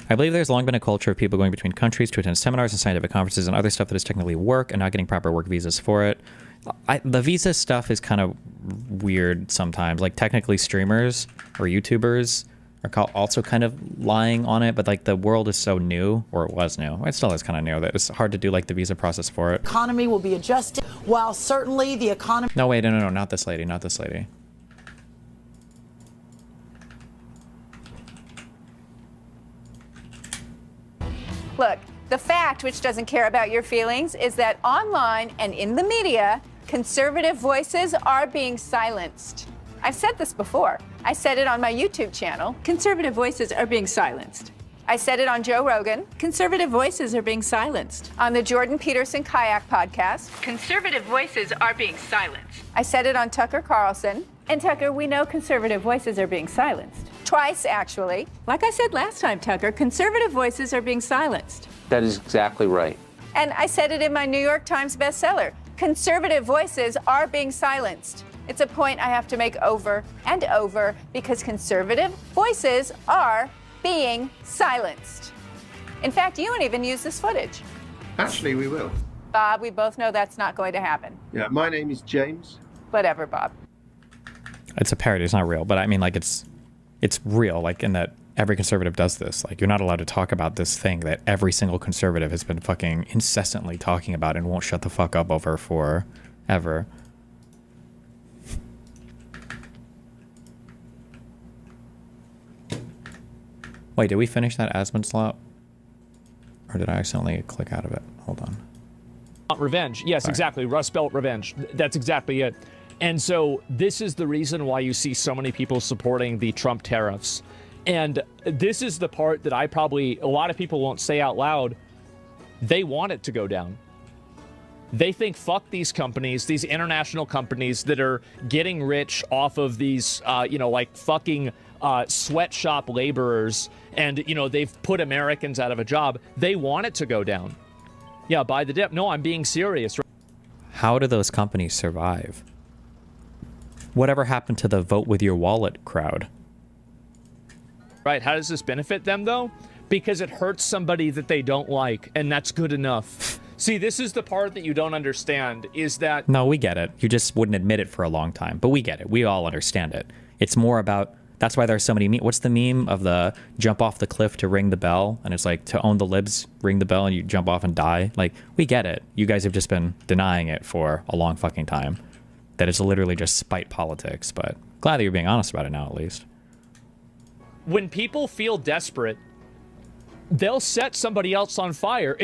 I believe there's long been a culture of people going between countries to attend seminars and scientific conferences and other stuff that is technically work and not getting proper work visas for it. The visa stuff is kind of weird sometimes. Like technically streamers or YouTubers are also kind of lying on it, but like the world is so new, or it was new. It still is kind of new that it's hard to do like the visa process for it. Economy will be adjusted. While certainly the economy... No, wait, no, not this lady, not this lady. Look, the fact, which doesn't care about your feelings, is that online and in the media, conservative voices are being silenced. I've said this before. I said it on my YouTube channel. Conservative voices are being silenced. I said it on Joe Rogan. Conservative voices are being silenced. On the Jordan Peterson Kayak podcast, conservative voices are being silenced. I said it on Tucker Carlson. And Tucker, we know conservative voices are being silenced. Twice, actually. Like I said last time, Tucker, conservative voices are being silenced. That is exactly right. And I said it in my New York Times bestseller. Conservative voices are being silenced. It's a point I have to make over and over because conservative voices are being silenced. In fact, you won't even use this footage. Actually, we will. Bob, we both know that's not going to happen. Yeah, my name is James. Whatever, Bob. It's a parody, it's not real, but I mean like it's real, like in that every conservative does this. Like you're not allowed to talk about this thing that every single conservative has been fucking incessantly talking about and won't shut the fuck up over forever. Wait, did we finish that Asmon slot? Or did I accidentally click out of it? Hold on. Revenge. Yes, exactly. Rust Belt revenge. That's exactly it. And so this is the reason why you see so many people supporting the Trump tariffs. And this is the part that a lot of people won't say out loud. They want it to go down. They think fuck these companies, these international companies that are getting rich off of these, like fucking sweatshop laborers. And, they've put Americans out of a job. They want it to go down. Yeah, buy the dip. No, I'm being serious. How do those companies survive? Whatever happened to the vote with your wallet crowd? Right, how does this benefit them, though? Because it hurts somebody that they don't like, and that's good enough. See, this is the part that you don't understand, is that... No, we get it. You just wouldn't admit it for a long time, but we get it. We all understand it. It's more about... That's why there's so many memes. What's the meme of the jump off the cliff to ring the bell? And it's like, to own the libs, ring the bell, and you jump off and die. Like, we get it. You guys have just been denying it for a long fucking time. That it's literally just spite politics, but glad that you're being honest about it now, at least. When people feel desperate, they'll set somebody else on fire.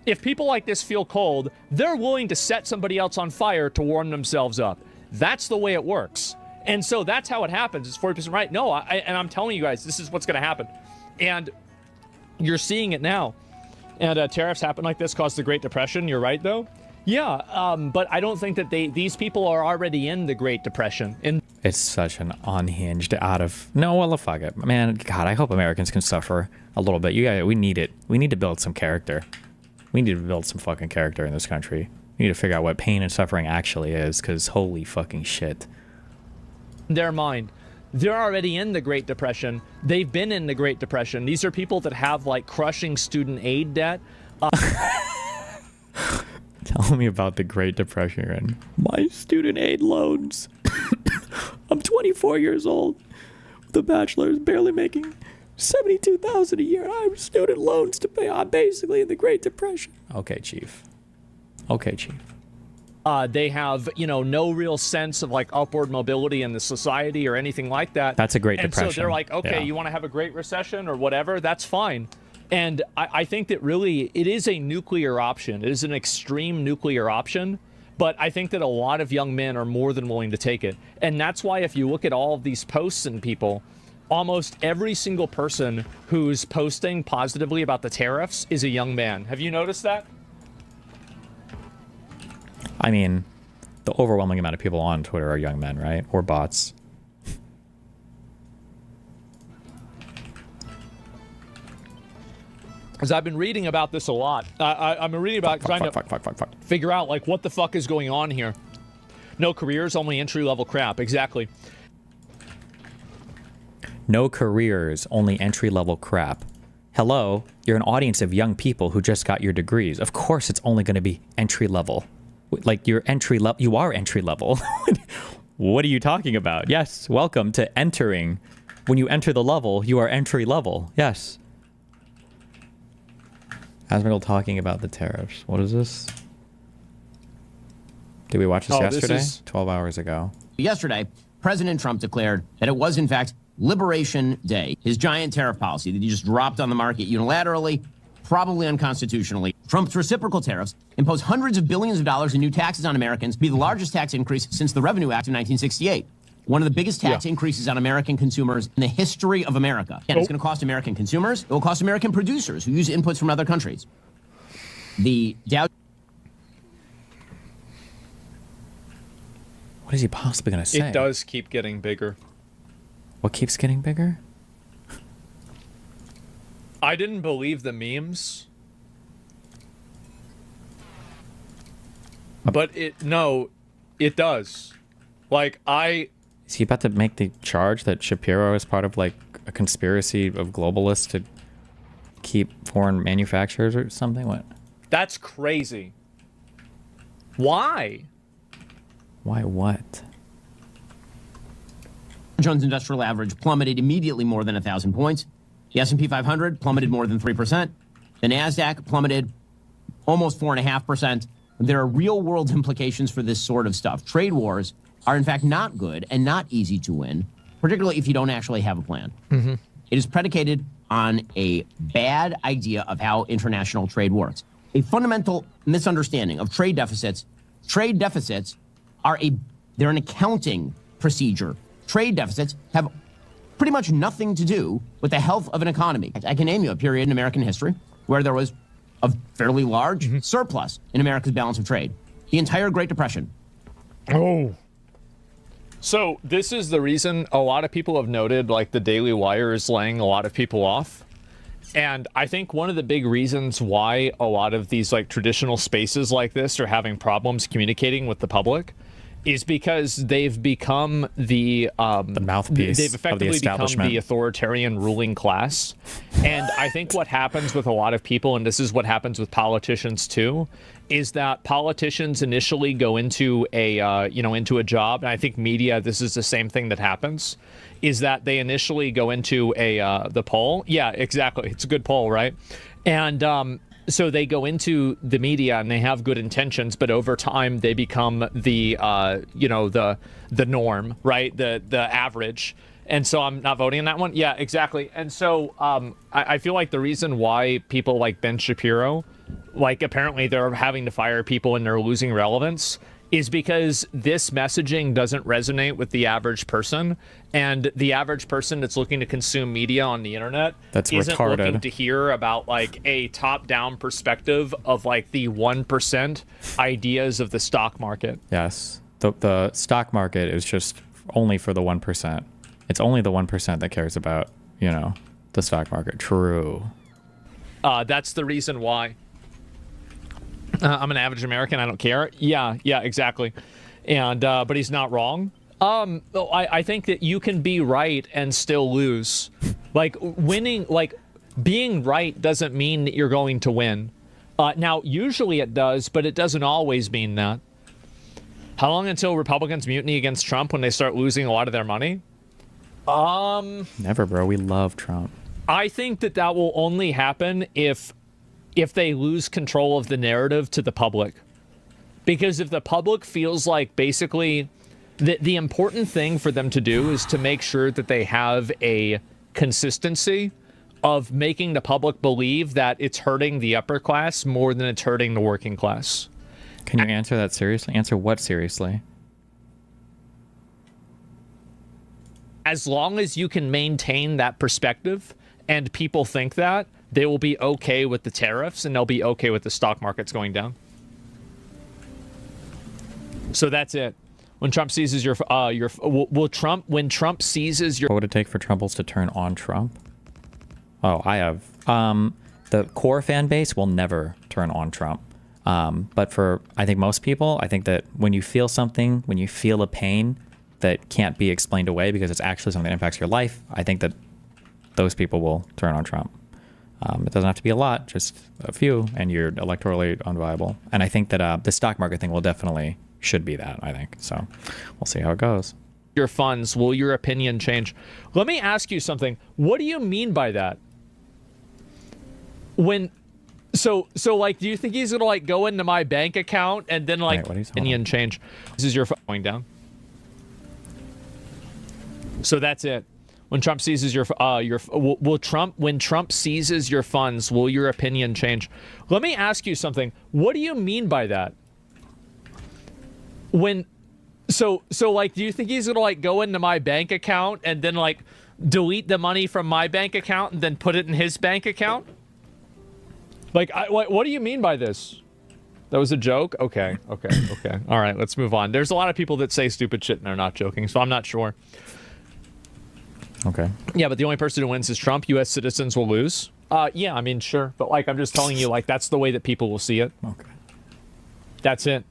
If people like this feel cold, they're willing to set somebody else on fire to warm themselves up. That's the way it works. And so that's how it happens. It's 40% right. No, and I'm telling you guys, this is what's going to happen. And you're seeing it now. And tariffs happen like this caused the Great Depression. You're right, though. Yeah, but I don't think that these people are already in the Great Depression. It's such an unhinged no, well, fuck it. Man, God, I hope Americans can suffer a little bit. We need it. We need to build some character. We need to build some fucking character in this country. We need to figure out what pain and suffering actually is, because holy fucking shit. Their mind. They're already in the Great Depression. They've been in the Great Depression. These are people that have, like, crushing student aid debt. Tell me about the Great Depression and my student aid loans. I'm 24 years old with a bachelor's, barely making $72,000 a year. I have student loans to pay. I'm basically in the Great Depression. Okay, Chief. Okay, Chief. They have, no real sense of, like, upward mobility in the society or anything like that. That's a Great Depression. And so they're like, okay, you want to have a Great Recession or whatever? That's fine. And I think that really it is a nuclear option. It is an extreme nuclear option. But I think that a lot of young men are more than willing to take it. And that's why if you look at all of these posts and people, almost every single person who's posting positively about the tariffs is a young man. Have you noticed that? I mean, the overwhelming amount of people on Twitter are young men, right? Or bots. Because I've been reading about this a lot. I've been reading about trying to figure out, like, what the fuck is going on here. No careers, only entry-level crap. Exactly. No careers, only entry-level crap. Hello, you're an audience of young people who just got your degrees. Of course it's only going to be entry-level. Like, you're entry-level. You are entry-level. What are you talking about? Yes, welcome to entering. When you enter the level, you are entry-level. Yes. Asmongold talking about the tariffs. What is this? Did we watch this yesterday? 12 hours ago. Yesterday, President Trump declared that it was, in fact, Liberation Day. His giant tariff policy that he just dropped on the market unilaterally, probably unconstitutionally. Trump's reciprocal tariffs impose hundreds of billions of dollars in new taxes on Americans, be the largest tax increase since the Revenue Act of 1968. One of the biggest tax increases on American consumers in the history of America. And it's going to cost American consumers. It will cost American producers who use inputs from other countries. The Dow... What is he possibly going to say? It does keep getting bigger. What keeps getting bigger? I didn't believe the memes. But it does. Like, Is he about to make the charge that Shapiro is part of, like, a conspiracy of globalists to keep foreign manufacturers or something? What? That's crazy. Why? Why what? Jones Industrial Average plummeted immediately more than 1,000 points. The S&P 500 plummeted more than 3%. The NASDAQ plummeted almost 4.5%. There are real-world implications for this sort of stuff. Trade wars are, in fact, not good and not easy to win, particularly if you don't actually have a plan. Mm-hmm. It is predicated on a bad idea of how international trade works. A fundamental misunderstanding of trade deficits. Trade deficits they're an accounting procedure. Trade deficits have pretty much nothing to do with the health of an economy. I can name you a period in American history where there was a fairly large surplus in America's balance of trade. The entire Great Depression. Oh. So this is the reason a lot of people have noted, like, the Daily Wire is laying a lot of people off. And I think one of the big reasons why a lot of these, like, traditional spaces like this are having problems communicating with the public is because they've become the mouthpiece. They've effectively become the authoritarian ruling class. And I think what happens with a lot of people, and this is what happens with politicians too, is that politicians initially go into a into a job, and I think media, this is the same thing that happens, is that they initially go into the poll. Yeah, exactly. It's a good poll, right? And so they go into the media and they have good intentions, but over time they become the the norm, right? The average. And so I'm not voting on that one. Yeah, exactly. And so I feel like the reason why people like Ben Shapiro, like, apparently they're having to fire people and they're losing relevance, is because this messaging doesn't resonate with the average person, and the average person that's looking to consume media on the internet isn't looking to hear about like a top-down perspective of like the 1% ideas of the stock market. Yes, the stock market is just only for the 1%. It's only the 1% that cares about, you know, the stock market. True. That's the reason why. I'm an average American. I don't care. Yeah, exactly. And but he's not wrong. I think that you can be right and still lose. Like winning, like being right doesn't mean that you're going to win. Now, usually it does, but it doesn't always mean that. How long until Republicans mutiny against Trump when they start losing a lot of their money? Never, bro. We love Trump. I think that will only happen if they lose control of the narrative to the public. Because if the public feels like basically the important thing for them to do is to make sure that they have a consistency of making the public believe that it's hurting the upper class more than it's hurting the working class. Can you answer that seriously? Answer what seriously? As long as you can maintain that perspective and people think that, they will be okay with the tariffs and they'll be okay with the stock markets going down. So that's it. When Trump seizes when Trump seizes your... What would it take for Trumples to turn on Trump? Oh, I have. The core fan base will never turn on Trump. But for, I think most people, I think that when you feel something, when you feel a pain that can't be explained away because it's actually something that impacts your life, I think that those people will turn on Trump. It doesn't have to be a lot, just a few, and you're electorally unviable. And I think that the stock market thing will definitely should be that, I think. So we'll see how it goes. Your funds, will your opinion change? Let me ask you something. What do you mean by that? So like, do you think he's gonna like go into my bank account and then like opinion change? This is your going down. So that's it. When Trump seizes when Trump seizes your funds, will your opinion change? Let me ask you something. What do you mean by that? So like, do you think he's gonna like go into my bank account and then like delete the money from my bank account and then put it in his bank account? Like, what do you mean by this? That was a joke? Okay. All right, let's move on. There's a lot of people that say stupid shit and they're not joking, so I'm not sure. Okay. Yeah, but the only person who wins is Trump. U.S. citizens will lose. Yeah, I mean, sure. But, like, I'm just telling you, like, that's the way that people will see it. Okay. That's it.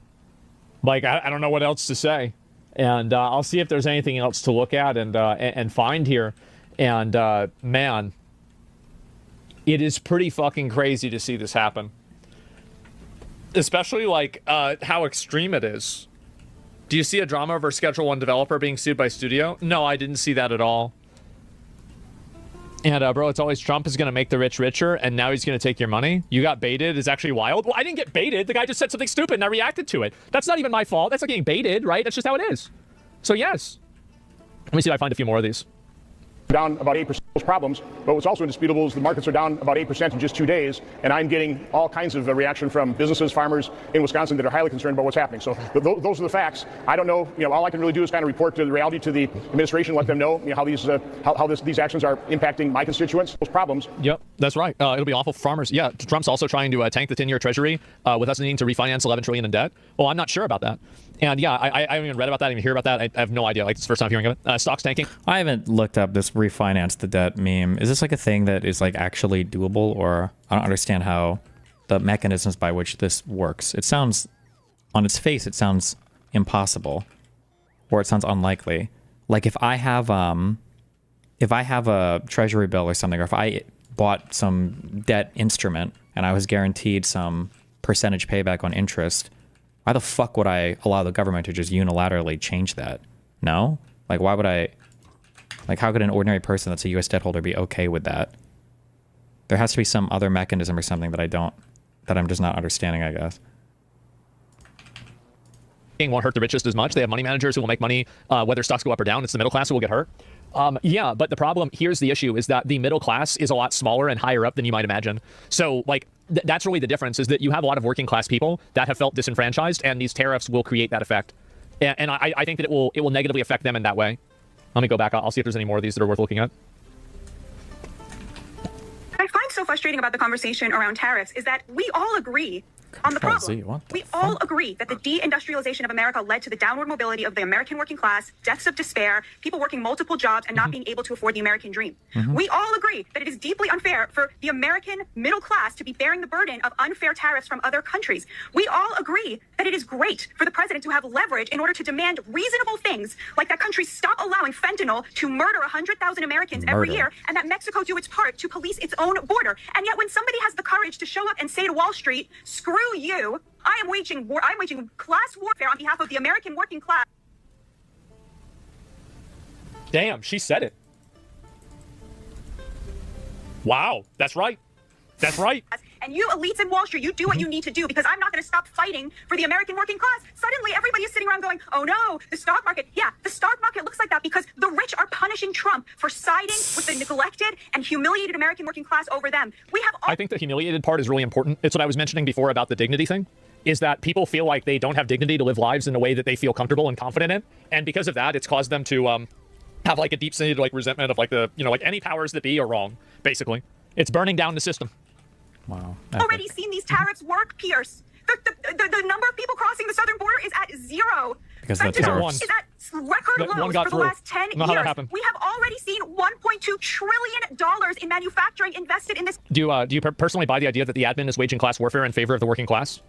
Like, I don't know what else to say. And I'll see if there's anything else to look at and find here. And, man, it is pretty fucking crazy to see this happen. Especially, like, how extreme it is. Do you see a drama over Schedule 1 developer being sued by studio? No, I didn't see that at all. And, bro, it's always Trump is going to make the rich richer, and now he's going to take your money. You got baited is actually wild. Well, I didn't get baited. The guy just said something stupid, and I reacted to it. That's not even my fault. That's not getting baited, right? That's just how it is. So, yes. Let me see if I find a few more of these. Down about 8% those problems, but what's also indisputable is the markets are down about 8% in just 2 days, and I'm getting all kinds of reaction from businesses, farmers in Wisconsin that are highly concerned about what's happening. So those are the facts. I don't know, all I can really do is kind of report to the reality to the administration, let them know, how these actions are impacting my constituents, those problems. Yep, that's right. It'll be awful for farmers. Yeah, Trump's also trying to tank the 10-year treasury with us needing to refinance $11 trillion in debt. Well, I'm not sure about that. And yeah, I haven't even read about that, I didn't even hear about that. I have no idea. Like, it's the first time hearing of it. Stocks tanking. I haven't looked up this refinance the debt meme. Is this like a thing that is like actually doable, or I don't understand how the mechanisms by which this works. It sounds, on its face, it sounds impossible, or it sounds unlikely. Like if I have a treasury bill or something, or if I bought some debt instrument and I was guaranteed some percentage payback on interest, why the fuck would I allow the government to just unilaterally change that? No? Like, why would I... Like, how could an ordinary person that's a U.S. debt holder be okay with that? There has to be some other mechanism or something that I'm just not understanding, I guess. won't hurt the richest as much. They have money managers who will make money whether stocks go up or down. It's the middle class who will get hurt. Yeah, but the problem, here's the issue, is that the middle class is a lot smaller and higher up than you might imagine. So, like, that's really the difference, is that you have a lot of working class people that have felt disenfranchised, and these tariffs will create that effect. And I think that it will negatively affect them in that way. Let me go back. I'll see if there's any more of these that are worth looking at. What I find so frustrating about the conversation around tariffs is that we all agree on the problem. We all agree that the deindustrialization of America led to the downward mobility of the American working class, deaths of despair, people working multiple jobs and not being able to afford the American dream. We all agree that it is deeply unfair for the American middle class to be bearing the burden of unfair tariffs from other countries. We all agree that it is great for the president to have leverage in order to demand reasonable things, like that countries stop allowing fentanyl to murder 100,000 Americans every year, and that Mexico do its part to police its own border. And yet when somebody has the courage to show up and say to Wall Street, screw you, I'm waging class warfare on behalf of the American working class. Damn, she said it. Wow, that's right. That's right. And you elites in Wall Street, you do what you need to do, because I'm not going to stop fighting for the American working class. Suddenly, everybody is sitting around going, oh no, the stock market. Yeah, the stock market looks like that because the rich are punishing Trump for siding with the neglected and humiliated American working class over them. We have all— I think the humiliated part is really important. It's what I was mentioning before about the dignity thing, is that people feel like they don't have dignity to live lives in a way that they feel comfortable and confident in. And because of that, it's caused them to have like a deep-seated like resentment of like the, you know, like any powers that be are wrong, basically. It's burning down the system. Wow. Already seen these tariffs work, Pierce. The number of people crossing the southern border is at zero. Because of the tariffs. Is at record lows for the last 10 years. How that happened. We have already seen $1.2 trillion in manufacturing invested in this. Do you personally buy the idea that the admin is waging class warfare in favor of the working class?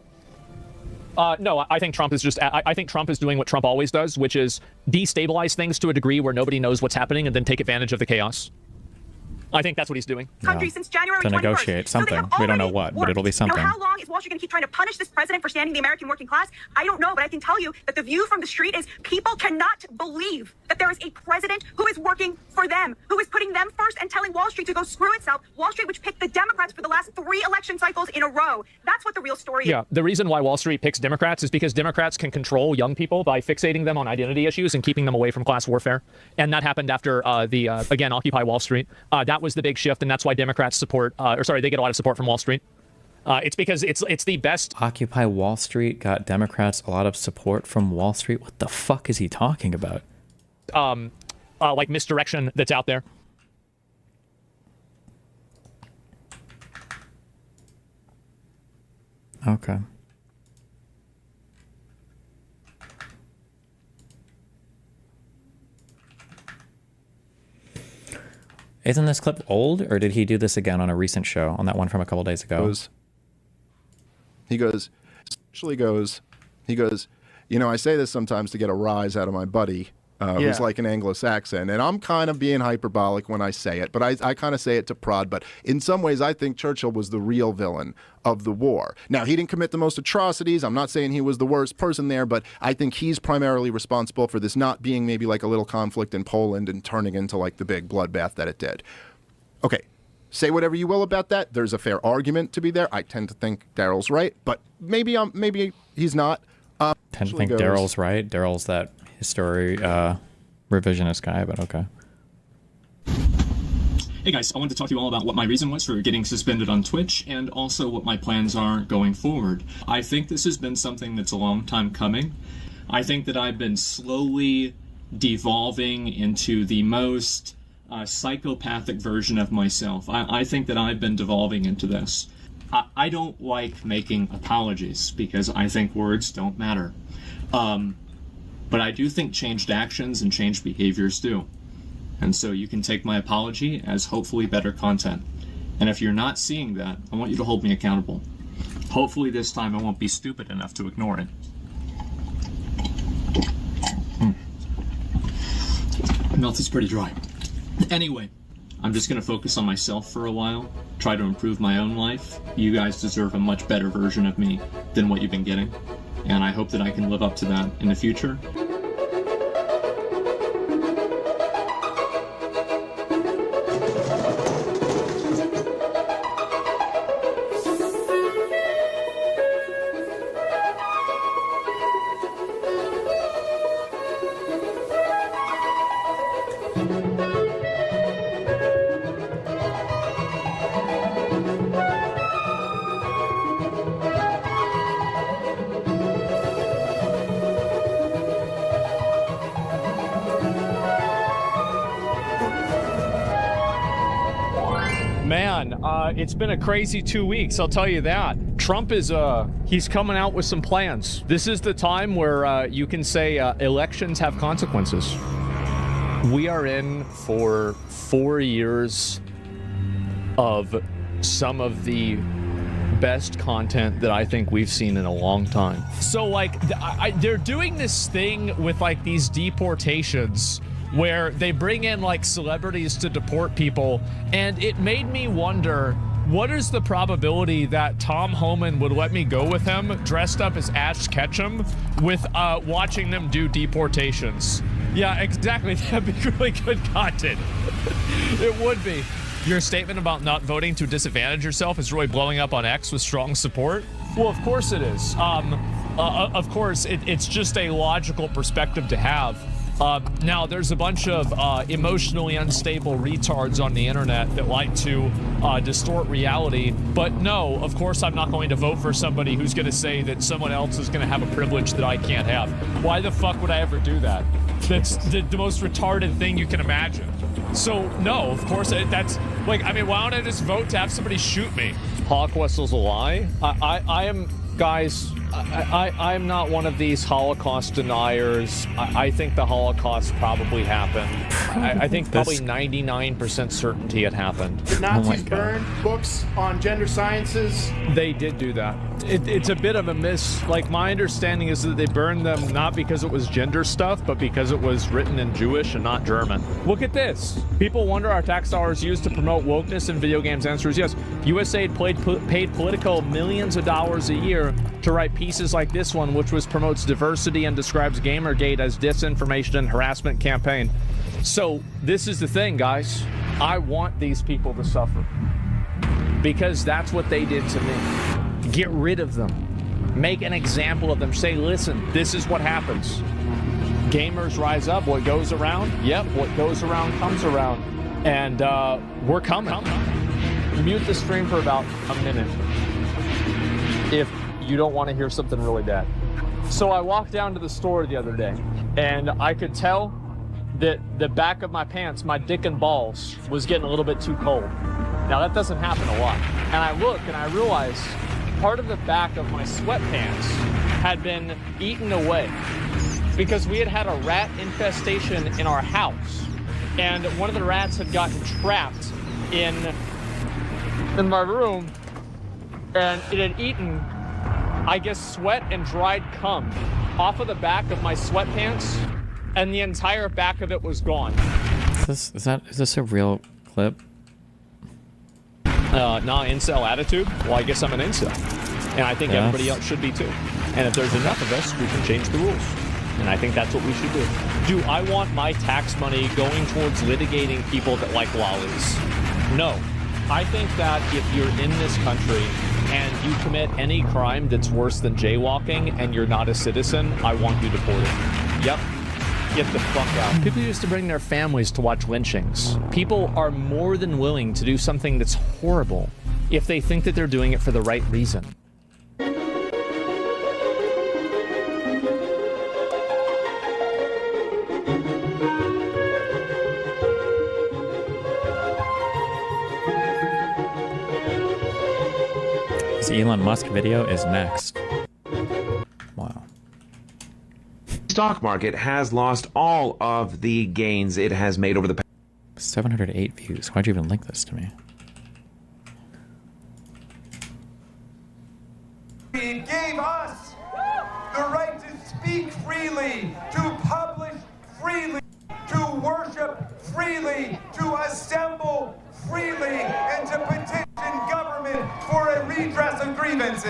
No, I think Trump is just. I think Trump is doing what Trump always does, which is destabilize things to a degree where nobody knows what's happening, and then take advantage of the chaos. I think that's what he's doing. Country since January 21st. To negotiate something. We don't know what, but it'll be something. How long is Wall Street going to keep trying to punish this president for standing the American working class? I don't know, but I can tell you that the view from the street is people cannot believe that there is a president who is working for them, who is putting them first and telling Wall Street to go screw itself. Wall Street, which picked the Democrats for the last 3 election cycles in a row. That's what the real story is. Yeah, the reason why Wall Street picks Democrats is because Democrats can control young people by fixating them on identity issues and keeping them away from class warfare. And that happened after again, Occupy Wall Street. That was the big shift, and that's why Democrats support, they get a lot of support from Wall Street. It's because it's the best. Occupy Wall Street got Democrats a lot of support from Wall Street. What the fuck is he talking about? Like misdirection that's out there. Okay. Isn't this clip old, or did he do this again on a recent show, on that one from a couple days ago? He goes, you know, I say this sometimes to get a rise out of my buddy, who's like an Anglo-Saxon, and I'm kind of being hyperbolic when I say it, but I kind of say it to prod, but in some ways I think Churchill was the real villain of the war. Now, he didn't commit the most atrocities. I'm not saying he was the worst person there, but I think he's primarily responsible for this not being maybe like a little conflict in Poland and turning into like the big bloodbath that it did. Okay, say whatever you will about that. There's a fair argument to be there. I tend to think Daryl's right, but maybe he's not. Tend to think Daryl's right. Daryl's that history revisionist guy, but okay. Hey guys, I wanted to talk to you all about what my reason was for getting suspended on Twitch, and also what my plans are going forward. I think this has been something that's a long time coming. I think that I've been slowly devolving into the most psychopathic version of myself. I think that I've been devolving into this. I don't like making apologies because I think words don't matter. But I do think changed actions and changed behaviors do. And so you can take my apology as hopefully better content. And if you're not seeing that, I want you to hold me accountable. Hopefully this time I won't be stupid enough to ignore it. Mouth is pretty dry. Anyway, I'm just going to focus on myself for a while, try to improve my own life. You guys deserve a much better version of me than what you've been getting. And I hope that I can live up to that in the future. it's been a crazy 2 weeks, I'll tell you that. Trump is, he's coming out with some plans. This is the time where you can say elections have consequences. We are in for 4 years of some of the best content that I think we've seen in a long time. So like they're doing this thing with like these deportations where they bring in like celebrities to deport people, and it made me wonder, what is the probability that Tom Homan would let me go with him dressed up as Ash Ketchum with watching them do deportations? Yeah, exactly. That'd be really good content. It would be. Your statement about not voting to disadvantage yourself is really blowing up on X with strong support. Well, of course it is. Of course, it's just a logical perspective to have. Now, there's a bunch of emotionally unstable retards on the internet that like to distort reality. But no, of course, I'm not going to vote for somebody who's going to say that someone else is going to have a privilege that I can't have. Why the fuck would I ever do that? That's the most retarded thing you can imagine. So, no, of course, that's, like, I mean, why don't I just vote to have somebody shoot me? Holocaust is a lie? I am, guys, I'm not one of these Holocaust deniers. I think the Holocaust probably happened. I think probably 99% certainty it happened. Did Nazis burn books on gender sciences? They did do that. It's a bit of a miss. Like, my understanding is that they burned them not because it was gender stuff, but because it was written in Jewish and not German. Look at this. People wonder, are tax dollars used to promote wokeness in video games? Answer is yes. USAID paid Politico millions of dollars a year to write pieces like this one, which promotes diversity and describes Gamergate as disinformation and harassment campaign. So this is the thing, guys. I want these people to suffer because that's what they did to me. Get rid of them. Make an example of them. Say, listen, this is what happens. Gamers rise up. What goes around? Yep, what goes around comes around. And we're coming. Mute the stream for about a minute if you don't want to hear something really bad. So I walked down to the store the other day, and I could tell that the back of my pants, my dick and balls, was getting a little bit too cold. Now, that doesn't happen a lot. And I look and I realize part of the back of my sweatpants had been eaten away because we had a rat infestation in our house. And one of the rats had gotten trapped in my room, and it had eaten, I guess, sweat and dried cum off of the back of my sweatpants, and the entire back of it was gone. Is this a real clip? Nah, incel attitude? Well, I guess I'm an incel. And I think everybody else should be too. And if there's enough of us, we can change the rules. And I think that's what we should do. Do I want my tax money going towards litigating people that like lollies? No. I think that if you're in this country and you commit any crime that's worse than jaywalking and you're not a citizen, I want you deported. Yep. Get the fuck out. People used to bring their families to watch lynchings. People are more than willing to do something that's horrible if they think that they're doing it for the right reason. This Elon Musk video is next. Wow. Stock market has lost all of the gains it has made over the past 708 views. Why'd you even link this to me? He gave us the right to speak freely, to publish freely, to worship freely, to assemble freely, and to petition government for a redress of grievances.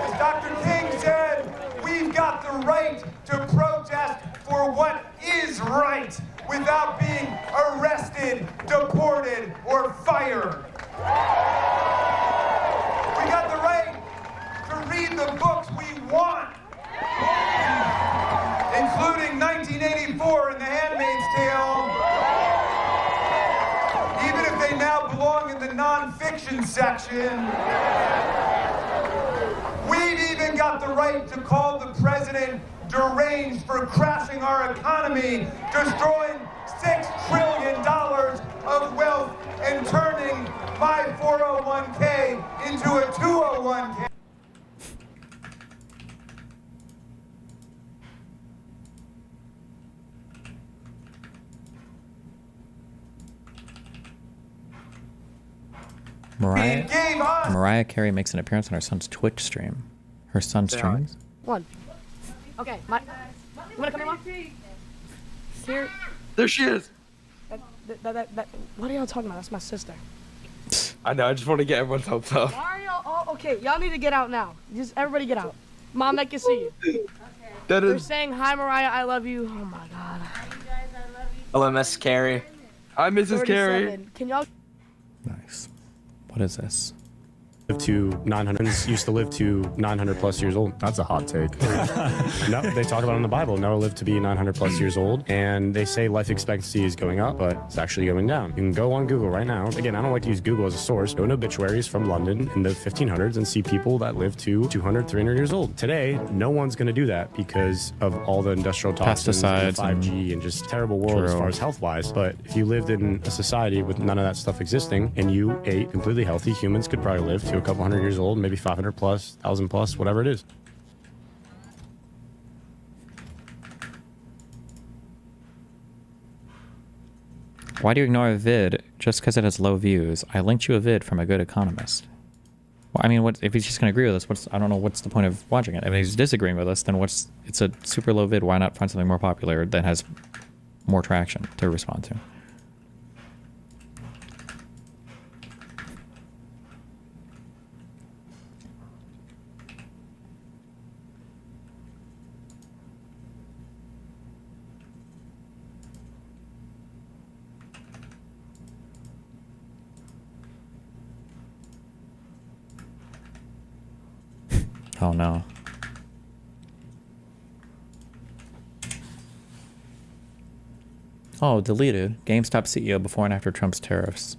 As Dr. King said, we've got the right to protest for what is right without being arrested, deported, or fired. We got the right to read the books we want, including 1984 and The Handmaid's Tale, even if they now belong in the nonfiction section. We've even got the right to call the president deranged for crashing our economy, destroying $6 trillion of wealth and turning my 401k into a 201k. Mariah Carey makes an appearance on her son's Twitch stream. Her son streams? One. Okay, you wanna come in, Mom? Here. There she is. What are y'all talking about? That's my sister. I know, I just want to get everyone's hopes up. Mario, okay, y'all need to get out now. Just everybody get out. Mom, I can see you. They're saying, hi, Mariah, I love you. Oh my God. Hello, Miss Carey. Hi, Mrs. Carey. Can y'all? Nice. What is this? Live to 900, used to live to 900 plus years old. That's a hot take. No, they talk about it in the Bible. Noah lived to be 900 plus years old, and they say life expectancy is going up, but it's actually going down. You can go on Google right now. Again, I don't like to use Google as a source. Go to obituaries from London in the 1500s and see people that lived to 200, 300 years old. Today, no one's going to do that because of all the industrial toxins, pesticides, and 5G, and just terrible world as far as health-wise. But if you lived in a society with none of that stuff existing, and you ate completely healthy, humans could probably live to a couple hundred years old, maybe 500 plus, 1,000 plus, whatever it is. Why do you ignore a vid just because it has low views? I linked you a vid from a good economist. Well, I mean, what if he's just going to agree with us? I don't know what's the point of watching it. I mean, he's disagreeing with us, then it's a super low vid. Why not find something more popular that has more traction to respond to? Oh no. Oh, deleted. GameStop CEO before and after Trump's tariffs.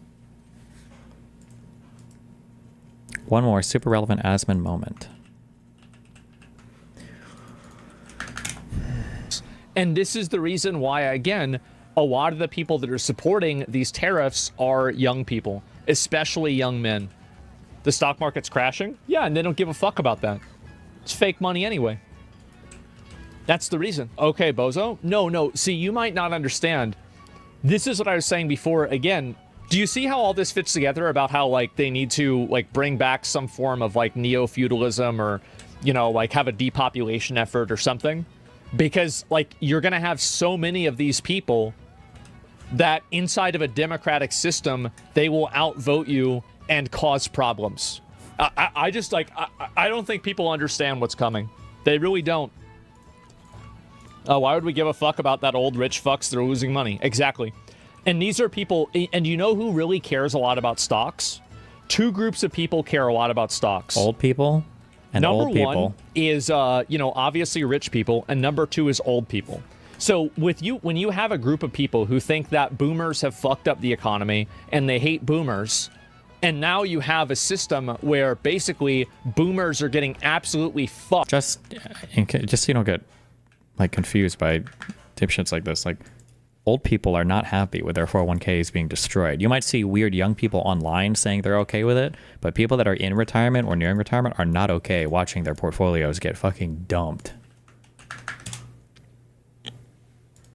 One more super relevant Asmon moment. And this is the reason why, again, a lot of the people that are supporting these tariffs are young people, especially young men. The stock market's crashing? Yeah, and they don't give a fuck about that. It's fake money anyway. That's the reason. Okay, bozo. No. See, you might not understand. This is what I was saying before. Again, do you see how all this fits together about how, like, they need to, like, bring back some form of, like, neo-feudalism or, you know, like, have a depopulation effort or something? Because, like, you're going to have so many of these people that inside of a democratic system, they will outvote you and cause problems. I just, like, I don't think people understand what's coming. They really don't. Why would we give a fuck about that old rich fucks that are losing money? Exactly. And these are people, and you know who really cares a lot about stocks? Two groups of people care a lot about stocks. Old people and number old people. Number one is, you know, obviously rich people, and number two is old people. So with you, when you have a group of people who think that boomers have fucked up the economy and they hate boomers, and now you have a system where basically boomers are getting absolutely fucked. Just so you don't get, like, confused by dipshits like this, like, old people are not happy with their 401ks being destroyed. You might see weird young people online saying they're okay with it, but people that are in retirement or nearing retirement are not okay watching their portfolios get fucking dumped.